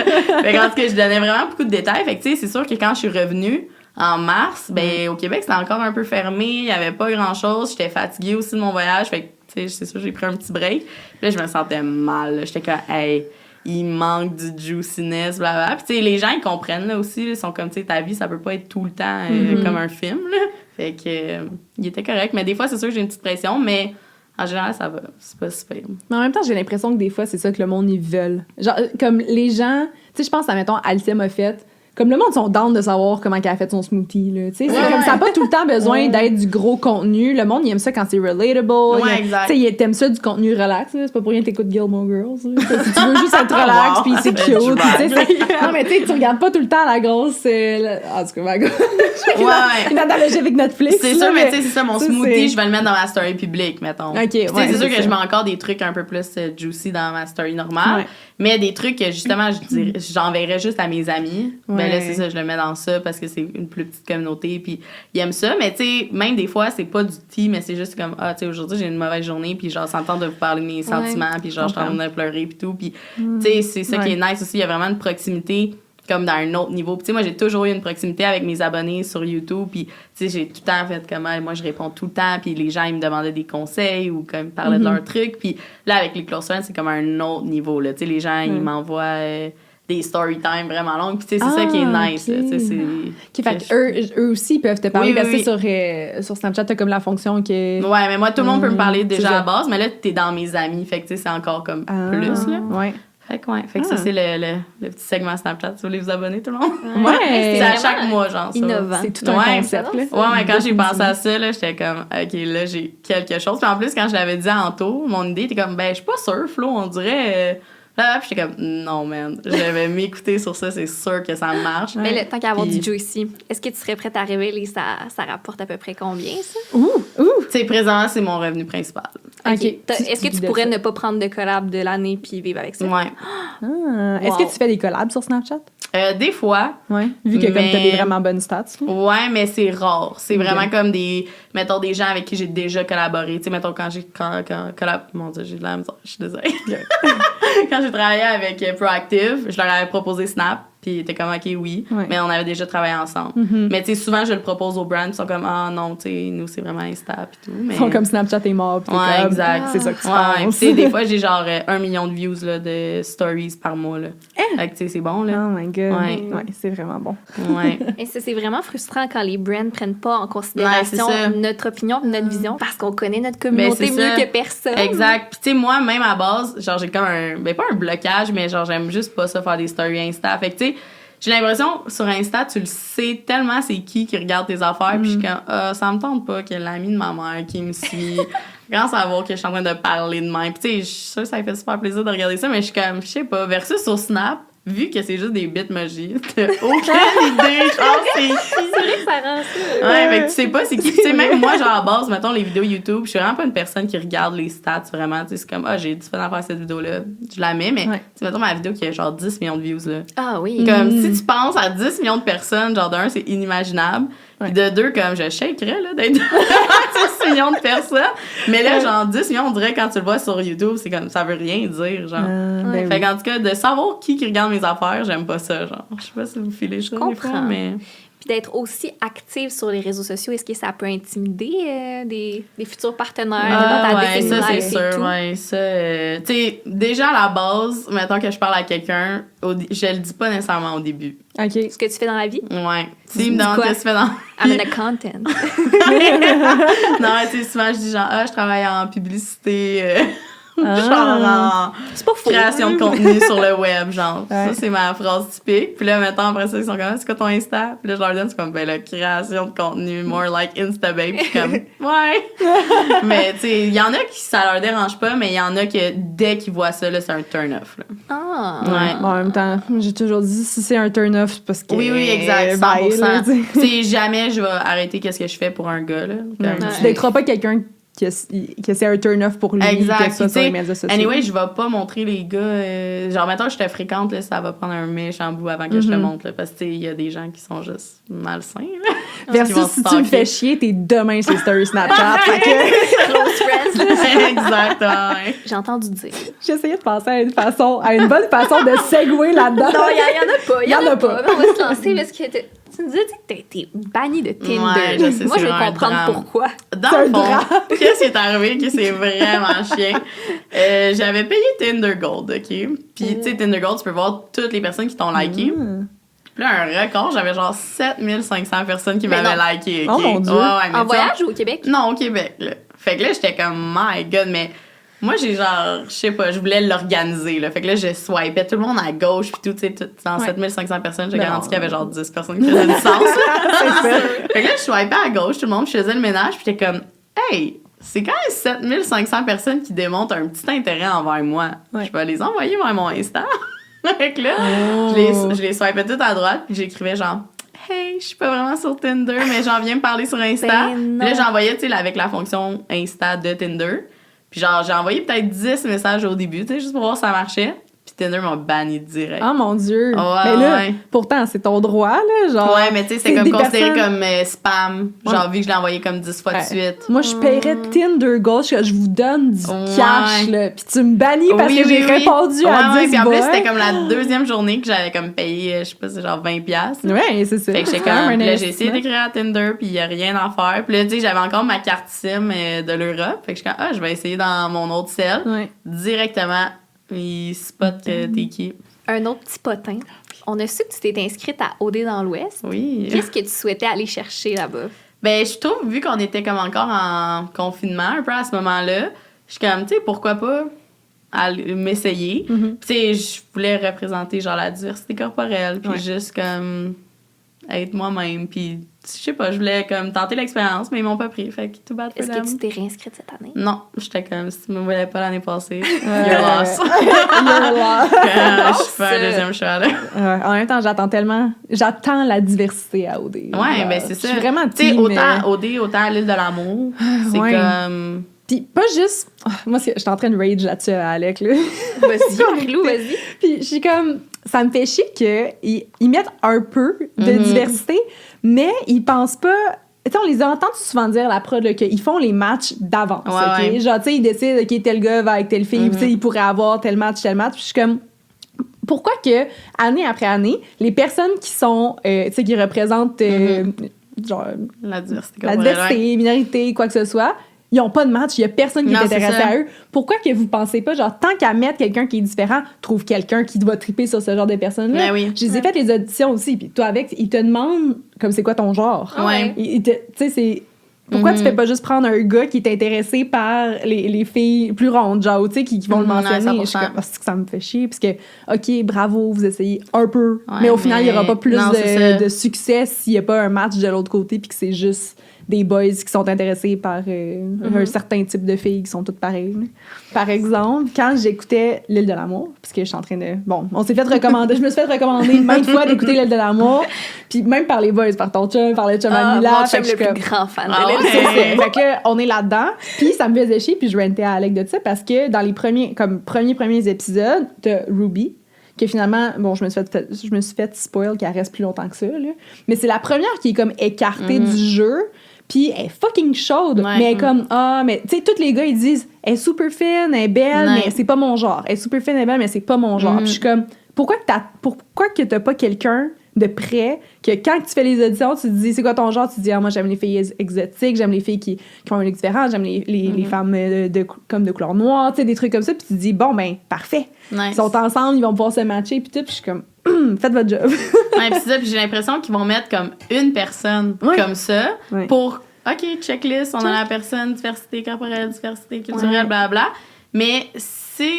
Fait que, en tout cas, je donnais vraiment beaucoup de détails. Fait que, tu sais, c'est sûr que quand je suis revenue en mars, ben, au Québec, c'était encore un peu fermé. Il y avait pas grand-chose. J'étais fatiguée aussi de mon voyage. Fait que, tu sais, c'est sûr, j'ai pris un petit break. Puis là, je me sentais mal. J'étais comme, hey... il manque du juiciness, blablabla. Puis, tu sais, les gens, ils comprennent, là, aussi. Là, ils sont comme, tu sais, ta vie, ça peut pas être tout le temps comme un film, là. Fait que, il était correct. Mais des fois, c'est sûr que j'ai une petite pression, mais en général, ça va. C'est pas super. Mais en même temps, j'ai l'impression que des fois, c'est ça que le monde, ils veulent. Genre, comme les gens... Tu sais, je pense à, mettons, Alicia Moffett. Comme le monde sont down de savoir comment elle a fait son smoothie, là. Tu sais, c'est comme ça n'a pas tout le temps besoin d'être du gros contenu. Le monde, il aime ça quand c'est relatable. Ouais, exact. Tu sais, t'aimes ça du contenu relax, là. C'est pas pour rien que t'écoutes Gilmore Girls. Là. Si tu veux juste être relax, puis c'est cute. Tu sais, non, mais tu sais, tu regardes pas tout le temps la grosse... En tout cas, ma grosse... Une analogie avec Netflix. C'est sûr, mais tu sais, c'est ça, mon smoothie, je vais le mettre dans ma story publique, mettons. OK, c'est sûr que je mets encore des trucs un peu plus juicy dans ma story normale. Mais des trucs que, justement, j'enverrais juste à mes amis. Ben là, c'est ça, je le mets dans ça parce que c'est une plus petite communauté, puis ils aiment ça. Mais tu sais, même des fois, c'est pas du tea, mais c'est juste comme, tu sais, aujourd'hui, j'ai une mauvaise journée, puis genre, s'entend de vous parler de mes sentiments, puis genre, je suis en train de pleurer, puis tout. Puis, tu sais, c'est ça qui est nice aussi. Il y a vraiment une proximité comme dans un autre niveau. Puis, tu sais, moi, j'ai toujours eu une proximité avec mes abonnés sur YouTube, puis, tu sais, j'ai tout le temps fait comme, moi, je réponds tout le temps, puis les gens, ils me demandaient des conseils ou comme, ils parlaient de leurs trucs. Puis là, avec les close friends, c'est comme un autre niveau, là. Tu sais, les gens, ils m'envoient des story time vraiment longues. Puis, tu sais, c'est ça qui est nice, là. Tu sais, c'est... Fait eux aussi peuvent te parler parce que sur Snapchat, t'as comme la fonction que... Ouais, mais moi, tout le monde peut me parler déjà à la base, mais là, t'es dans mes amis. Fait que, tu sais, c'est encore comme plus, là. Ouais. Fait que ça, c'est le petit segment Snapchat. Si vous voulez vous abonner, tout le monde? Ouais. C'est à chaque mois, genre. Innovant. C'est tout un concept, là. Ouais, quand j'ai pensé à ça, là, j'étais comme, OK, là, j'ai quelque chose. Puis en plus, quand je l'avais dit à Anto, mon idée était comme, ben, je suis pas sûre, Flo, on dirait... Puis j'étais comme, non, man, je vais m'écouter sur ça, c'est sûr que ça marche. Mais là, tant qu'à avoir du juicy, est-ce que tu serais prête à révéler ça rapporte à peu près combien, ça? Tu sais, présentement, c'est mon revenu principal. OK. Est-ce que tu pourrais ne pas prendre de collab de l'année puis vivre avec ça? Ouais. Est-ce que tu fais des collabs sur Snapchat? Des fois. Ouais. Vu que comme t'as des vraiment bonnes stats. Ouais, mais c'est rare. C'est vraiment comme mettons, des gens avec qui j'ai déjà collaboré. Tu sais, mettons, quand mon Dieu, j'ai de la misère, je suis désolée. Quand j'ai travaillé avec Proactive, je leur avais proposé Snap, puis ils étaient comme, OK, oui. Ouais. Mais on avait déjà travaillé ensemble. Mais tu sais, souvent, je le propose aux brands, ils sont comme, ah non, tu sais, nous, c'est vraiment Insta, puis tout. Mais... Ils sont comme Snapchat est mort, puis ouais, exact. C'est ça que tu penses. Tu sais, des fois, j'ai genre 1 million de views là, de stories par mois, là. Fait que, tu sais, c'est bon, là. Oh my God. Ouais, c'est vraiment bon. Ouais. Et c'est vraiment frustrant quand les brands prennent pas en considération notre opinion, notre vision, parce qu'on connaît notre communauté mieux que personne. Exact. Puis, tu sais, moi, même à base, genre, j'ai comme pas un blocage, mais genre, j'aime juste pas ça faire des stories Insta. Fait que, tu sais, j'ai l'impression, sur Insta, tu le sais tellement c'est qui regarde tes affaires, puis je suis comme, ça me tente pas que l'ami de ma mère qui me suit commence à voir que je suis en train de parler de même. Puis, tu sais, je suis sûre que ça me fait super plaisir de regarder ça, mais je suis comme, je sais pas, versus sur Snap, vu que c'est juste des bitmojis, t'as aucune idée, genre, c'est qui. C'est vrai que ça rend ça. Ouais, fait que tu sais pas c'est qui. Tu sais, même moi, genre, à base, mettons, les vidéos YouTube, je suis vraiment pas une personne qui regarde les stats, vraiment. Tu sais, c'est comme, j'ai du fun à faire cette vidéo-là. Je la mets, mais, tu sais, mettons ma vidéo qui a genre 10 millions de views, là. Ah oui. Comme, si tu penses à 10 millions de personnes, genre, d'un, c'est inimaginable. Puis de deux, comme, je shakerais, là, d'être 10 millions de personnes. Mais là, genre, 10 millions, on dirait, quand tu le vois sur YouTube, c'est comme, ça veut rien dire, genre. Fait qu'en tout cas, de savoir qui regarde mes affaires, j'aime pas ça, genre. Je sais pas si vous filez ça des fois, mais... Puis d'être aussi active sur les réseaux sociaux, est-ce que ça peut intimider des futurs partenaires dans ta vie? Ça, c'est sûr, ouais. Ça, tu sais, déjà, à la base, mettons que je parle à quelqu'un, je le dis pas nécessairement au début. OK. Ce que tu fais dans la vie? Ouais. Tu sais, me demande qu'est-ce que tu fais dans la vie. I'm in a content. Non, tu sais, souvent, je dis genre, je travaille en publicité... genre c'est pas faux. Création de contenu sur le web, genre. Ça, c'est ma phrase typique. Puis là, maintenant, après ça, ils sont comme, c'est quoi ton Insta? Puis là, je leur donne, c'est comme, ben, la création de contenu, more like Instababe. Puis comme, ouais. Mais, tu sais, il y en a qui ça leur dérange pas, mais il y en a que dès qu'ils voient ça, là, c'est un turn-off, là. Ah. Ouais. Bon, en même temps, j'ai toujours dit, si c'est un turn-off, c'est parce que. Oui, exact. 100%. Tu sais, jamais je vais arrêter qu'est-ce que je fais pour un gars, là. Tu dateras pas quelqu'un que c'est un turn-off pour lui, exact. que ça sur les médias sociaux. Anyway, je vais pas montrer les gars... genre, mettons que je te fréquente, là, ça va prendre un méchant bout avant que je te montre, là, parce que, il y a des gens qui sont juste malsains, là. Versus si tu me fais chier, t'es demain sur Story Snapchat. Close friends. Exactement. J'ai entendu dire. J'essayais de penser à une bonne façon de segway là-dedans. Non, il y en a pas. Il y en a pas. On va se lancer parce que... tu nous as dit que t'as été bannie de Tinder. Ouais, je sais, moi, je c'est veux vraiment un comprendre drame. pourquoi. Dans le fond, qu'est-ce qui est arrivé que c'est vraiment chien? J'avais payé Tinder Gold, OK? Puis, tu sais, Tinder Gold, tu peux voir toutes les personnes qui t'ont liké. Puis là, un record, j'avais genre 7500 personnes qui m'avaient liké, OK? Oh mon Dieu! Ouais, En voyage ou au Québec? Non, au Québec, là. Fait que là, j'étais comme, my God, mais moi, j'ai genre, je sais pas, je voulais l'organiser, là. Fait que là, je swipais tout le monde à gauche, puis tout, tu sais, dans 7500 personnes, j'ai garanti qu'il y avait genre 10 personnes qui faisaient du sens, là. Fait que là, je swipais à gauche, tout le monde, je faisais le ménage, puis j'étais comme, hey, c'est quand même 7500 personnes qui démontrent un petit intérêt envers moi. Ouais. Je peux les envoyer vers mon Insta. Fait que là, je les swipais tout à droite, puis j'écrivais genre, hey, je suis pas vraiment sur Tinder, mais j'en viens me parler sur Insta. Ben Puis là, j'envoyais, tu sais, avec la fonction Insta de Tinder. Puis genre, j'ai envoyé peut-être 10 messages au début, tu sais, juste pour voir si ça marchait. Puis Tinder m'a banni direct. Oh mon Dieu! Ouais, mais là, ouais. pourtant, c'est ton droit, là, genre... Ouais, mais tu sais, c'est comme des considéré personnes- comme spam. Genre, vu que je l'ai envoyé comme 10 fois de Ouais. suite. Moi, je paierais Tinder Gold, je vous donne du Ouais. cash, là. Puis tu me bannis parce que j'ai répondu à 10 puis en plus, boys. c'était comme la deuxième journée que j'avais comme payé, je sais pas, c'est genre 20$. Ouais, c'est ça. Fait que j'étais C'est quand comme, même un là, j'ai essayé investissement. d'écrire à Tinder, puis il y a rien à faire. Puis là, tu sais, j'avais encore ma carte SIM de l'Europe. Fait que je suis comme, je vais essayer dans mon autre cell. Ouais. Directement, il spot que t'es qui. Un autre petit potin. On a su que tu t'es inscrite à OD dans l'Ouest. Oui. Qu'est-ce que tu souhaitais aller chercher là-bas? Ben, je trouve, vu qu'on était comme encore en confinement un peu à ce moment-là, je suis comme, tu sais, pourquoi pas aller m'essayer. Mhm. Puis, tu sais, je voulais représenter genre la diversité corporelle, puis Ouais. juste comme être moi-même, puis je sais pas, je voulais comme tenter l'expérience, mais ils m'ont pas pris, fait que tout bad for Est-ce them. que tu t'es réinscrite cette année? Non, j'étais comme, si tu me voulais pas l'année passée, you're lost. You're lost. Je fais un deuxième choix, là. Ouais, en même temps, j'attends la diversité à OD. Ouais, ben c'est ça. Je suis vraiment Tu sais, team, autant OD, autant à l'île de l'amour, c'est Ouais. comme... Puis pas juste... moi, j'étais en train de rage là-dessus à Alec, là. Vas-y, Marie-Lou, vas-y. Puis je suis comme... Ça me fait chier qu'ils mettent un peu de Mhm. diversité, mais ils pensent pas... Tu sais, on les entend souvent dire, la prod, là, qu'ils font les matchs d'avance, Ouais, OK? ouais. Genre, tu sais, ils décident, OK, tel gars va avec telle fille, puis tu sais, il pourrait avoir tel match. Puis je suis comme... Pourquoi que, année après année, les personnes qui sont... tu sais, qui représentent... genre, La diversité la corporelle, diversité, minorité, quoi que ce soit, ils n'ont pas de match, il y a personne qui Non, est c'est intéressé ça. à eux. Pourquoi que vous pensez pas, genre, tant qu'à mettre quelqu'un qui est différent, trouve quelqu'un qui va triper sur ce genre de personnes-là? Ben oui. Je les ai fait les auditions aussi, puis toi avec, ils te demandent, comme c'est quoi ton genre? Ouais. Tu sais, c'est... Pourquoi tu fais pas juste prendre un gars qui est intéressé par les filles plus rondes, genre, tu sais, qui vont le Mhm, mentionner? ouais, Je suis 100%. comme, ah, c'est que ça me fait chier, parce que, OK, bravo, vous essayez un peu, Ouais, mais au final, il y aura mais- pas plus non, c'est ça. de succès s'il y a pas un match de l'autre côté, puis que c'est juste des boys qui sont intéressés par un certain type de filles qui sont toutes pareilles. là. Par exemple, quand j'écoutais L'île de l'amour, parce que je suis en train de... Bon, on s'est fait recommander, je me suis fait recommander maintes fois d'écouter L'île de l'amour, puis même par les boys, par ton chum, par le chum à Mila, Mon fait chum que je le suis plus comme- grand fan Ah de ouais? l'île. c'est ça. Fait que là, on est là-dedans. Puis ça me faisait chier, puis je rantais à Alec de ça parce que dans les premiers épisodes de Ruby, que finalement, bon, je me suis fait spoil qu'elle reste plus longtemps que ça, là. Mais c'est la première qui est comme écartée du jeu. Puis elle est fucking chaude. Ouais. Mais elle est comme, mais tu sais, tous les gars, ils disent, elle est super fine, elle est belle, Ouais. mais c'est pas mon genre. Elle est super fine, elle est belle, mais c'est pas mon genre. Puis je suis comme, pourquoi que t'as pas quelqu'un de près, que quand tu fais les auditions, tu te dis, c'est quoi ton genre? Tu te dis, moi, j'aime les filles exotiques, j'aime les filles qui ont un look différent, j'aime les femmes comme de couleur noire, tu sais, des trucs comme ça. Puis tu te dis, bon, ben, parfait. Nice. Ils sont ensemble, ils vont pouvoir se matcher, puis tout. Puis je suis comme, faites votre job. Ouais, puis c'est ça, puis j'ai l'impression qu'ils vont mettre comme une personne Ouais. comme ça Ouais. pour, OK, checklist, on a la personne, diversité corporelle, diversité culturelle, Ouais. blablabla. Mais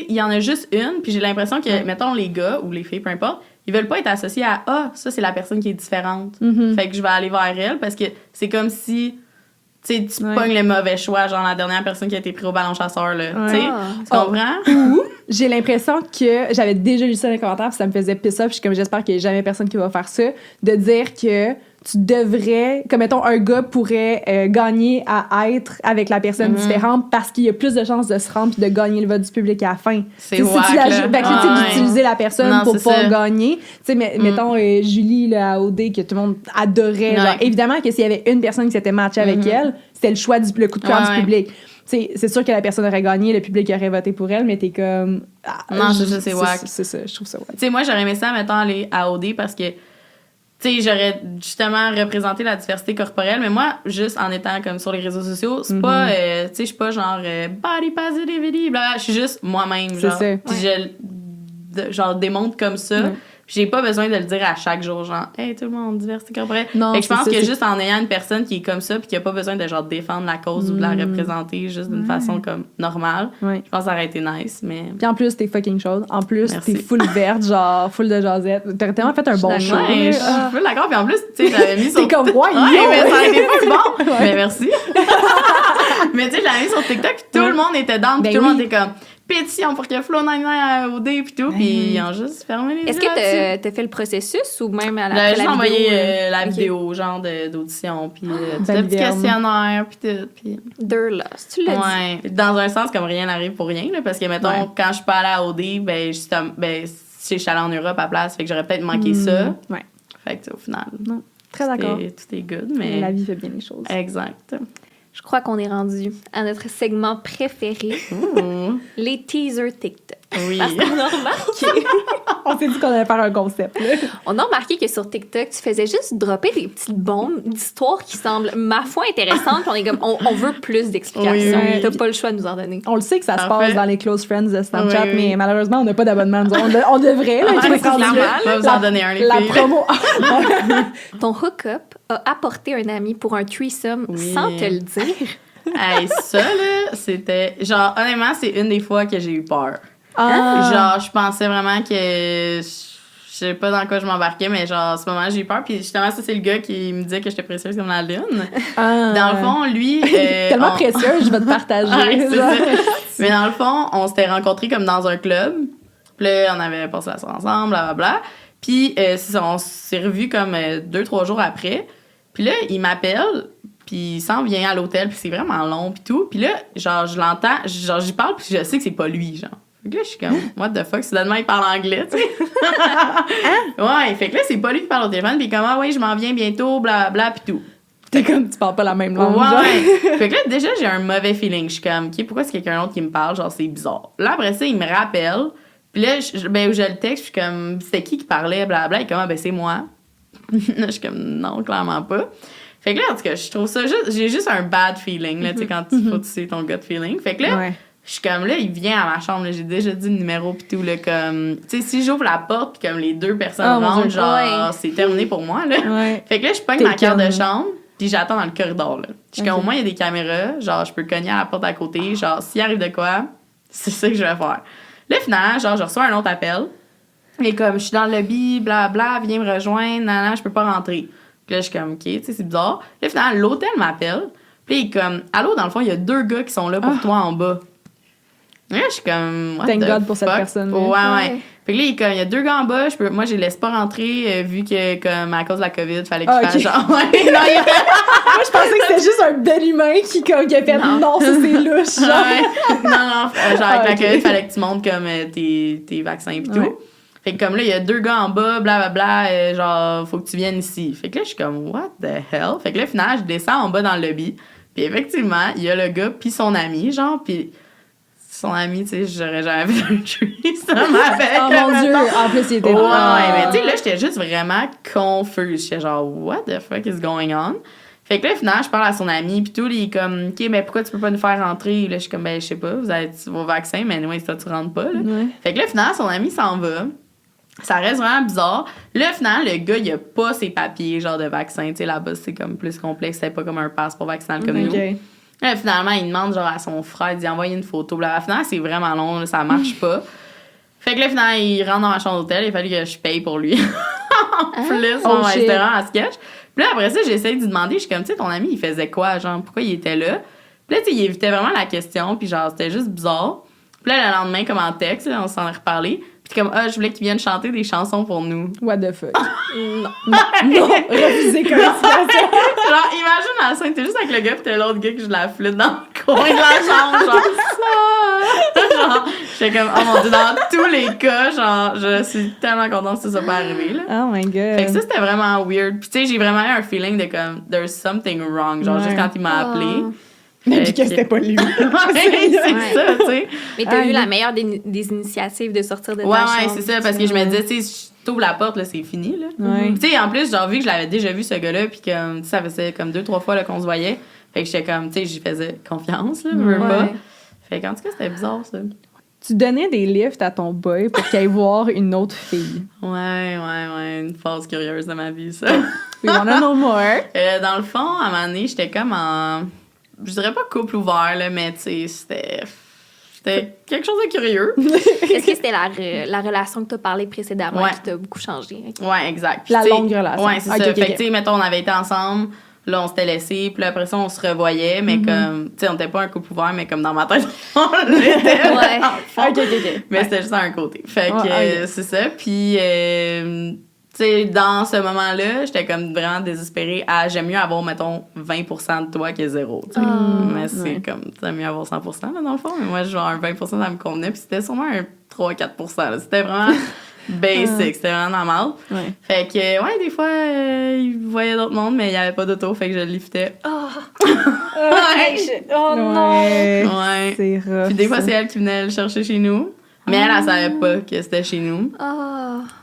il y en a juste une, puis j'ai l'impression que, mettons, les gars ou les filles, peu importe, ils veulent pas être associés à ça, c'est la personne qui est différente. Fait que je vais aller vers elle parce que c'est comme si tu sais, tu Ouais. pognes le mauvais choix, genre la dernière personne qui a été prise au ballon chasseur, là. Ouais. Tu sais, tu comprends? J'ai l'impression que j'avais déjà lu ça dans les commentaires, puis ça me faisait piss off. Je suis comme, j'espère qu'il n'y a jamais personne qui va faire ça, de dire que tu devrais, comme mettons, un gars pourrait gagner à être avec la personne différente parce qu'il y a plus de chances de se rendre puis de gagner le vote du public à la fin. C'est Si whack, tu là. fait que, tu sais, Ouais. d'utiliser la personne Non, pour c'est pouvoir ça. gagner. Tu sais, mettons Julie là, à OD, que tout le monde adorait. Ouais. Genre, évidemment que s'il y avait une personne qui s'était matchée avec elle, c'était le choix le coup de cœur Ouais, du public. C'est sûr que la personne aurait gagné, le public aurait voté pour elle, mais t'es comme... Non, c'est ça, c'est whack. C'est ça, je trouve ça whack. Tu sais, moi, j'aurais aimé ça, mettons, aller à OD parce que, tu tu sais, j'aurais justement représenté la diversité corporelle, mais moi, juste en étant comme sur les réseaux sociaux, c'est pas, tu sais, je suis pas genre body positivity, blablabla, je suis juste moi-même, genre. C'est ça. Puis genre, démontre comme ça. J'ai pas besoin de le dire à chaque jour, genre, hey, tout le monde, diversité corporelle. Non, fait que je pense c'est ça, que juste en ayant une personne qui est comme ça, puis qui a pas besoin de genre défendre la cause ou de la représenter juste d'une façon comme normale, je pense que ça aurait été nice, mais. Puis en plus, t'es fucking chaude. En plus, Merci. t'es full verte, genre, full de jasette. T'as tellement fait un bon show. Ouais, je suis full d'accord. Puis en plus, tu sais, j'avais mis sur T'es comme, ouais, mais ça aurait été pas bon. Mais merci. Mais tu sais, je l'avais mis sur TikTok, puis tout le monde était down, puis Ben tout le monde oui. était comme pétition pour que Flo 99 à OD, puis tout, puis ils ont juste fermé les yeux. Est-ce que là-dessus. t'as fait le processus ou même à J'avais après juste la envoyé vidéo? la Ok. vidéo, genre d'audition, puis tout le Belle petit verbe. questionnaire, puis tout. Puis... They're lost. Tu l'as dit. Ouais. Dans un sens, comme rien n'arrive pour rien, là, parce que, mettons, Ouais. quand je suis pas allée à OD, ben, justement, ben, je suis allée en Europe à place, fait que j'aurais peut-être manqué ça. Ouais. Fait que, au final, Très d'accord. tout est good, mais. La vie fait bien les choses. Exact. Je crois qu'on est rendu à notre segment préféré, Ouh. les teasers TikTok. Oui. Parce qu'on a remarqué, On s'est dit qu'on allait faire un concept, là. on a remarqué que sur TikTok, tu faisais juste dropper des petites bombes d'histoires qui semblent, ma foi, intéressantes. Puis on est comme, on veut plus d'explications. Oui, oui. T'as pas le choix de nous en donner. On le sait que ça se Parfait. passe dans les close friends de Snapchat, Oui, oui. mais malheureusement, on n'a pas d'abonnement. Nous, on devrait, là. Ouais, tu c'est sais, rendu normal. là. On va vous en donner un, les La filles. promo. Ton hook-up a apporté un ami pour un threesome Oui. sans te le dire. Hey, ça, là, c'était. Genre, honnêtement, c'est une des fois que j'ai eu peur. Ah. Genre, je pensais vraiment que. Je sais pas dans quoi je m'embarquais, mais genre, à ce moment, j'ai eu peur. Puis justement, ça, c'est le gars qui me disait que j'étais précieuse comme la lune. Ah. Dans le fond, lui. Tellement précieuse, je vais te partager. Ouais, c'est genre. ça. Mais dans le fond, on s'était rencontrés comme dans un club. Puis là, on avait passé la soirée ensemble, blablabla. Puis c'est ça, on s'est revus comme 2-3 jours après. Puis là, il m'appelle, puis il s'en vient à l'hôtel, puis c'est vraiment long, puis tout. Puis là, genre, je l'entends, genre, j'y parle, puis je sais que c'est pas lui, genre. Fait que là, je suis comme, what the fuck, soudainement, il parle anglais, tu sais. Ouais, fait que là, c'est pas lui qui parle au téléphone, puis comment, ouais, je m'en viens bientôt, blablabla, puis tout. T'es comme, tu parles pas la même langue. genre. Ouais. Fait que là, déjà, j'ai un mauvais feeling. Je suis comme, OK, pourquoi c'est quelqu'un d'autre qui me parle? Genre, c'est bizarre. Là, après ça, il me rappelle. Puis là, je le texte, je suis comme, c'était qui parlait, blablabla. Il est comme, ah, ben, c'est moi. Là, je suis comme, non, clairement pas. Fait que là, en tout cas, je trouve ça juste, j'ai juste un bad feeling, là, tu sais, quand il faut que tu sais ton gut feeling. Fait que là, Ouais. je suis comme, là, il vient à ma chambre, là, j'ai déjà dit le numéro pis tout, là, comme, tu sais, si j'ouvre la porte pis comme les deux personnes Oh, mon rentrent, Dieu. genre, Ouais. c'est terminé pour moi, là. Ouais. Fait que là, je pogne T'es ma carte de comme- chambre, puis j'attends dans le corridor, là. Je suis comme, Ok. au moins, il y a des caméras, genre, je peux cogner à la porte à côté, genre, s'il arrive de quoi, c'est ça que je vais faire. Là, finalement, genre, je reçois un autre appel, et comme, je suis dans le lobby, blabla, viens me rejoindre, nan, je peux pas rentrer. Puis là, je suis comme, OK, tu sais, c'est bizarre. Là, finalement, l'hôtel m'appelle, puis il est comme, allô, dans le fond, il y a 2 gars qui sont là pour toi en bas. Là, je suis comme, what Thank the God pour cette fuck? personne-là. Ouais, Ouais. ouais. Fait que là, il y a 2 gars en bas, moi, je les laisse pas rentrer, vu que, comme, à cause de la COVID, fallait qu'ils Ah, fassent ok. genre, ouais, non, Moi, je pensais que c'était juste un bel humain qui a fait non, ça c'est louche. Genre. Ouais. Non, genre, avec Ok. la COVID, fallait que tu montres comme tes vaccins et tout. Ouais. Fait que comme là, il y a 2 gars en bas, blablabla, genre, faut que tu viennes ici. Fait que là, je suis comme, what the hell? Fait que là, finalement, je descends en bas dans le lobby. Puis effectivement, il y a le gars puis son ami, genre, puis son ami, tu sais, j'aurais jamais vu un threesome avec. Oh mon Dieu, en plus, il était Ouais, Ah. mais tu sais, là, j'étais juste vraiment confuse. J'étais genre, what the fuck is going on? Fait que là, finalement, je parle à son ami, puis tout, il est comme, OK, mais pourquoi tu peux pas nous faire rentrer? Là, je suis comme, ben, je sais pas, vous avez vos vaccins, mais anyway, ça, tu rentres pas, là. Ouais. Fait que là, finalement, son ami s'en va. Ça reste vraiment bizarre. Là, finalement, le gars, il a pas ses papiers, genre de vaccin. Tu sais, là-bas, c'est comme plus complexe. C'est pas comme un passeport vaccinal comme nous. Ok. Là, finalement, il demande genre à son frère d'y envoyer une photo. Là, finalement, c'est vraiment long, là, ça marche pas. Fait que là, finalement, il rentre dans ma chambre d'hôtel. Il a fallu que je paye pour lui. En plus, Oh, mon shit. restaurant à sketch. Puis là, après ça, j'essaie de lui demander. Je suis comme, tu sais, ton ami, il faisait quoi? Genre, pourquoi il était là? Puis là, tu sais, il évitait vraiment la question. Puis genre, c'était juste bizarre. Puis là, le lendemain, comme en texte, là, on s'en est reparlé. Puis comme, je voulais qu'il vienne chanter des chansons pour nous. What the fuck? non, refusé comme ça. Genre, imagine la scène, t'es juste avec le gars pis t'as l'autre gars qui joue la flûte dans le coin de la chambre, genre. Genre, j'étais comme, oh mon Dieu, dans tous les cas, genre, je suis tellement contente que ça soit pas arrivé, là. Oh my god. Fait que ça, c'était vraiment weird. Puis tu sais, j'ai vraiment eu un feeling de comme, there's something wrong. Genre, Ouais. juste quand il m'a appelé. Mais puis que c'était pas lui. c'est ça, tu sais. Mais t'as eu la meilleure des initiatives de sortir de ta chambre. Ouais, c'est ça, parce que je me disais, tu sais, si je t'ouvre la porte, là, c'est fini, là. Ouais. Tu sais, en plus, genre, vu que je l'avais déjà vu, ce gars-là, puis comme, tu sais, ça faisait comme 2-3 fois là, qu'on se voyait. Fait que j'étais comme, tu sais, j'y faisais confiance, là, veux pas. Fait qu'en tout cas, c'était bizarre, ça. Tu donnais des lifts à ton boy pour qu'il aille voir une autre fille. Ouais, une phase curieuse de ma vie, ça. We wanna know more. Dans le fond, à un moment donné, j'étais comme en... Je dirais pas couple ouvert, là, mais tu sais, c'était quelque chose de curieux. Est-ce que c'était la relation que tu as parlé précédemment qui t'a beaucoup changé? Okay. Ouais, exact. La Puis, longue relation. Ouais, c'est ça. Fait que, tu sais, mettons, on avait été ensemble, là, on s'était laissés, puis là, après ça, on se revoyait, mais comme, tu sais, on n'était pas un couple ouvert, mais comme dans ma tête, on l'était. Ouais. OK. Mais c'était juste un côté. Fait que, c'est ça. Puis, tu sais, dans ce moment-là, j'étais comme vraiment désespérée à j'aime mieux avoir, mettons, 20% de toi que 0. Tu sais. Mais c'est comme, t'aimes mieux avoir 100% là, dans le fond. Mais moi, genre, un 20%, ça me convenait. Puis c'était sûrement un 3-4%. Là. C'était vraiment basic. C'était vraiment normal. Ouais. Fait que, ouais, des fois, il voyait d'autres mondes, mais il n'y avait pas d'auto. Fait que je le liftais. Oh non! Ouais. C'est rough. Puis des fois, c'est elle qui venait le chercher chez nous. Mais elle savait pas que c'était chez nous.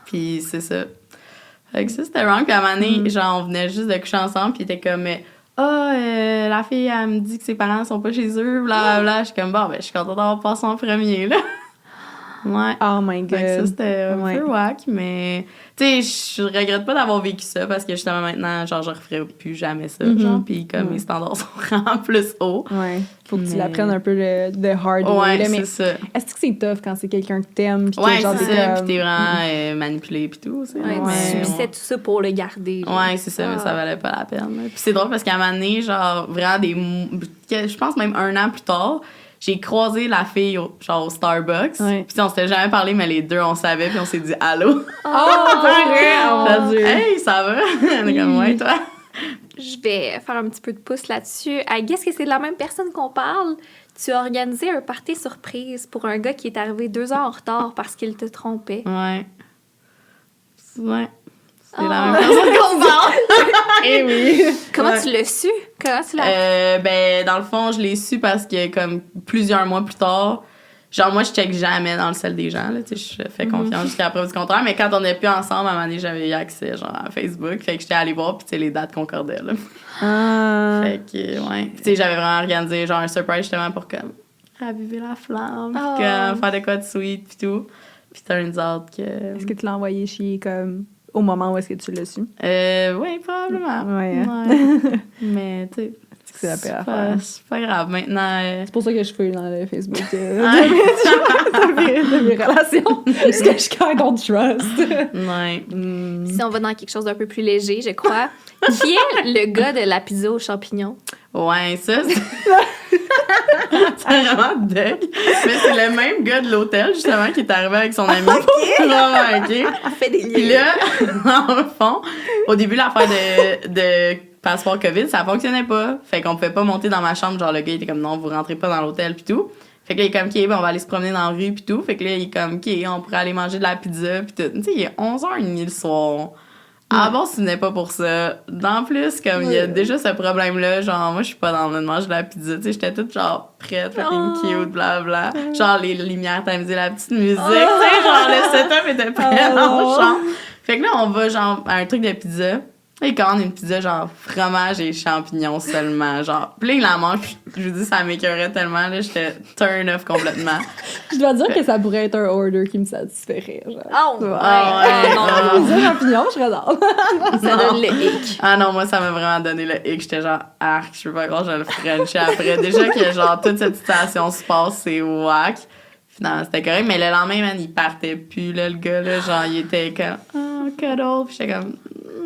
Puis c'est ça. Fait que ça, c'était wrong. Puis à un moment donné, genre, on venait juste de coucher ensemble. Puis il était comme, la fille, elle me dit que ses parents sont pas chez eux. Blablabla. Je suis comme, bon, ben, je suis contente d'avoir passé en premier, là. Ouais. Oh my God. Fait que ça, c'était un peu whack. Mais, tu sais, je regrette pas d'avoir vécu ça parce que justement, maintenant, genre, je referais plus jamais ça. Genre, puis comme mes standards sont vraiment plus hauts. Ouais. Faut que tu l'apprennes un peu de hard way. Ouais, là, mais c'est ça. est-ce que c'est tough quand c'est quelqu'un que t'aimes? Puis Ouais, que, genre, c'est t'es ça. comme... Puis t'es vraiment manipulé puis tout. Ouais, tu subissais tout ça pour le garder. Genre. Ouais, c'est ça, mais ça valait pas la peine. Puis c'est drôle parce qu'à un moment donné, genre, vraiment je pense même 1 an plus tard, j'ai croisé la fille au Starbucks. Ouais. Puis on s'était jamais parlé, mais les deux, on savait, puis on s'est dit « Allô? » Oh, vrai? Oh, mon Dieu. Hey, ça va? On est comme « Ouais, toi? » Je vais faire un petit peu de pouce là-dessus. I guess que c'est de la même personne qu'on parle. Tu as organisé un party surprise pour un gars qui est arrivé 2 heures en retard parce qu'il te trompait. Ouais. Ouais. C'est la même personne qu'on parle. Eh oui. Comment tu l'as su? Comment tu l'as Ben, dans le fond, je l'ai su parce que, comme, plusieurs mois plus tard, genre, moi, je check jamais dans le sel des gens, là, tu sais, je fais confiance jusqu'à la preuve du contraire, mais quand on n'est plus ensemble, à un moment donné, j'avais eu accès, genre, à Facebook, fait que j'étais allée voir, puis tu sais, les dates concordaient, là. Fait que, ouais. Tu sais, j'avais vraiment organisé, genre, un surprise, justement, pour, comme, raviver la flamme, puis comme, faire des quoi de sweet, puis tout. Puis turns out que... Est-ce que tu l'as envoyé chier, comme, au moment où est-ce que tu l'as su? Oui, probablement. Ouais. Mais, tu sais... C'est la pire affaire. C'est pas grave. Maintenant... C'est pour ça que je fais dans le Facebook de mes relations. Parce que je don't trust. Ouais. Si on va dans quelque chose d'un peu plus léger, je crois. Qui est le gars de la pizza aux champignons? Ouais, ça, c'est... c'est vraiment deg. Mais c'est le même gars de l'hôtel, justement, qui est arrivé avec son ami. OK. On fait des Puis là, dans le fond, au début, l'affaire de passeport COVID, ça fonctionnait pas. Fait qu'on pouvait pas monter dans ma chambre. Genre, le gars, il était comme, non, vous rentrez pas dans l'hôtel, puis tout. Fait que là, il est comme, OK, ben, on va aller se promener dans la rue, puis tout. Fait que là, il est comme, OK, on pourrait aller manger de la pizza, puis tout. Tu sais, il est 11h30 le soir. À base, ce n'est pas pour ça. D'en plus, comme il y a déjà ce problème-là, genre, moi, je suis pas dans le de manger de la pizza. Tu sais, j'étais toute, genre, prête, fucking cute, blablabla. Genre, les lumières tamisées, la petite musique. Tu sais, genre, le setup était prêt dans le champ. Fait que là, on va, genre, à un truc de pizza. Il commande une pizza, genre, fromage et champignons seulement, genre. Puis là, il la mange, je vous dis, ça m'écœurait tellement, là, j'étais turn off complètement. Je dois dire que ça pourrait être un order qui me satisferait, genre. Oh! Pizza champignons, je serais dans. Ça donne le hic. Ah non, moi, ça m'a vraiment donné le hic. J'étais genre, arc, je peux pas croire, je le frenchais après. Déjà que, genre, toute cette situation se passe, c'est whack. Finalement, c'était correct. Mais le lendemain, man, il partait plus, là, le gars, là. Genre, il était comme, cuddle. Puis j'étais comme,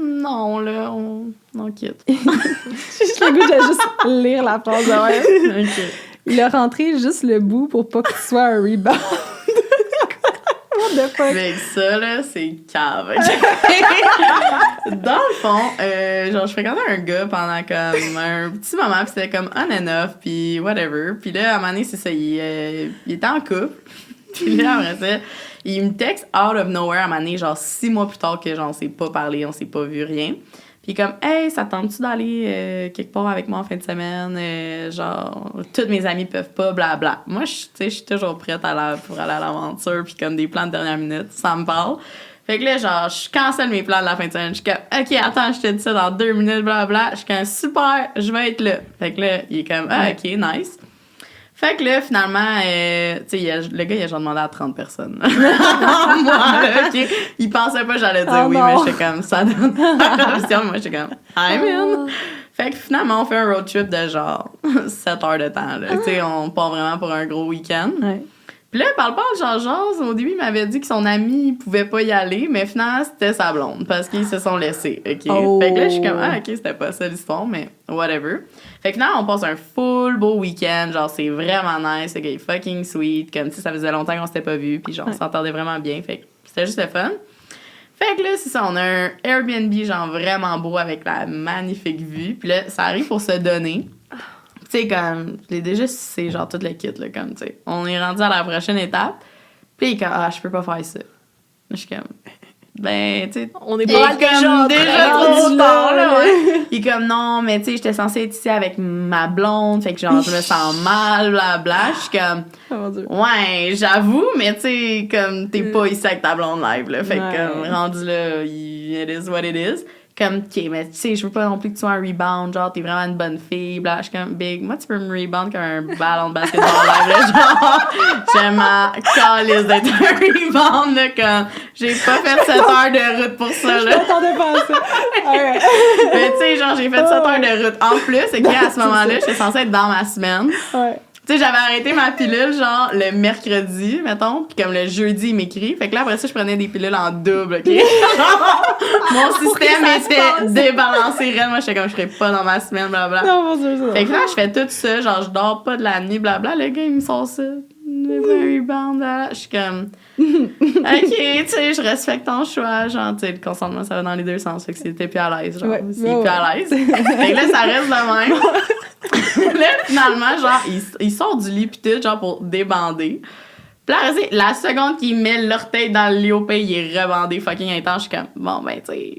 non, là, on quitte. J'ai juste le goût de juste lire la phrase de ouais. OK. Il a rentré juste le bout pour pas que tu sois un rebound. What the fuck? Avec ça, là, c'est cave. OK? Dans le fond, genre, je fréquentais un gars pendant comme un petit moment, puis c'était comme on and off, puis whatever. Puis là, à un moment donné, c'est ça, il était en couple. Puis là, après ça, il me texte out of nowhere à un moment donné, genre 6 mois plus tard que genre, on s'est pas parlé, on s'est pas vu, rien. Puis comme, hey, ça te tente-tu d'aller quelque part avec moi en fin de semaine? Genre, toutes mes amies peuvent pas, blabla. Moi, je suis toujours prête pour aller à l'aventure, puis comme des plans de dernière minute, ça me parle. Fait que là, genre, je cancelle mes plans de la fin de semaine. Je suis comme, OK, attends, je te dis ça dans 2 minutes, blabla. Je suis comme, super, je vais être là. Fait que là, il est comme, ah, OK, nice. Fait que là, finalement, tu sais, le gars, il a genre demandé à 30 personnes. Moi, là, OK. Il pensait pas que j'allais dire oui, mais j'étais comme, ça donne l'option. Moi, j'étais comme, I'm in. Fait que finalement, on fait un road trip de genre 7 heures de temps, là. Tu sais, on part vraiment pour un gros week-end. Ouais. Puis là, parle-parle, Jean-Jase, au début, il m'avait dit que son ami, il pouvait pas y aller, mais finalement, c'était sa blonde, parce qu'ils se sont laissés, OK? Oh. Fait que là, je suis comme, ah, OK, c'était pas ça l'histoire, mais whatever. Fait que finalement, on passe un full beau week-end, genre, c'est vraiment nice, le gars est fucking sweet, comme si ça faisait longtemps qu'on s'était pas vu, puis genre, on s'entendait vraiment bien, fait que c'était juste le fun. Fait que là, c'est ça, on a un Airbnb, genre, vraiment beau, avec la magnifique vue, puis là, ça arrive pour se donner. Tu sais, comme, je l'ai déjà c'est genre tout le kit, là, comme, tu sais. On est rendu à la prochaine étape. Puis il est comme, ah, je peux pas faire ça. Je suis comme, ben, tu sais. On est il est pas comme déjà trop rendu tard, là, là, ouais. Il est comme, non, mais tu sais, j'étais censée être ici avec ma blonde, fait que genre, je me sens mal, blabla. Je suis comme, Oh mon Dieu. ouais, j'avoue, mais tu sais, comme, t'es pas ici avec ta blonde live, là. Fait que, Ouais. comme, rendu là, it is what it is. Comme, OK, mais tu sais, je veux pas non plus que tu sois un rebound, genre, t'es vraiment une bonne fille, bla. Je suis comme, big, moi, tu peux me rebound comme un ballon de basketball live, là, genre, j'aime ma calice d'être un rebound, là, comme, j'ai pas fait 7 heures de route pour ça, Je là. m'attendais pas à ça. Ouais. Mais tu sais, genre, j'ai fait 7 heures de route. En plus, c'est qu'à ce moment-là, j'étais censée être dans ma semaine. Ouais. Tu sais, j'avais arrêté ma pilule, genre, le mercredi, mettons, puis comme le jeudi, il m'écrit. Fait que là, après ça, je prenais des pilules en double, OK? Mon système était débalancé, réel. Moi, j'étais comme, je serais pas dans ma semaine, blabla. Non, mon Dieu, ça. Fait que là, je fais tout ça, genre, je dors pas de la nuit, blabla. Le gars, il me sort ça. Le rebound, là. Je suis comme, OK, tu sais, je respecte ton choix. Genre, tu sais, le consentement, ça va dans les deux sens. Fait que si t'es plus à l'aise, genre, Ouais. s'il est plus à l'aise. Fait que là, ça reste de même. Là, finalement, genre, il sort du lit pis tout, genre, pour débander. Pis là, la seconde qu'il met l'orteil dans le lit au pays, il est rebandé fucking intense. Je suis comme, bon, ben, tu sais,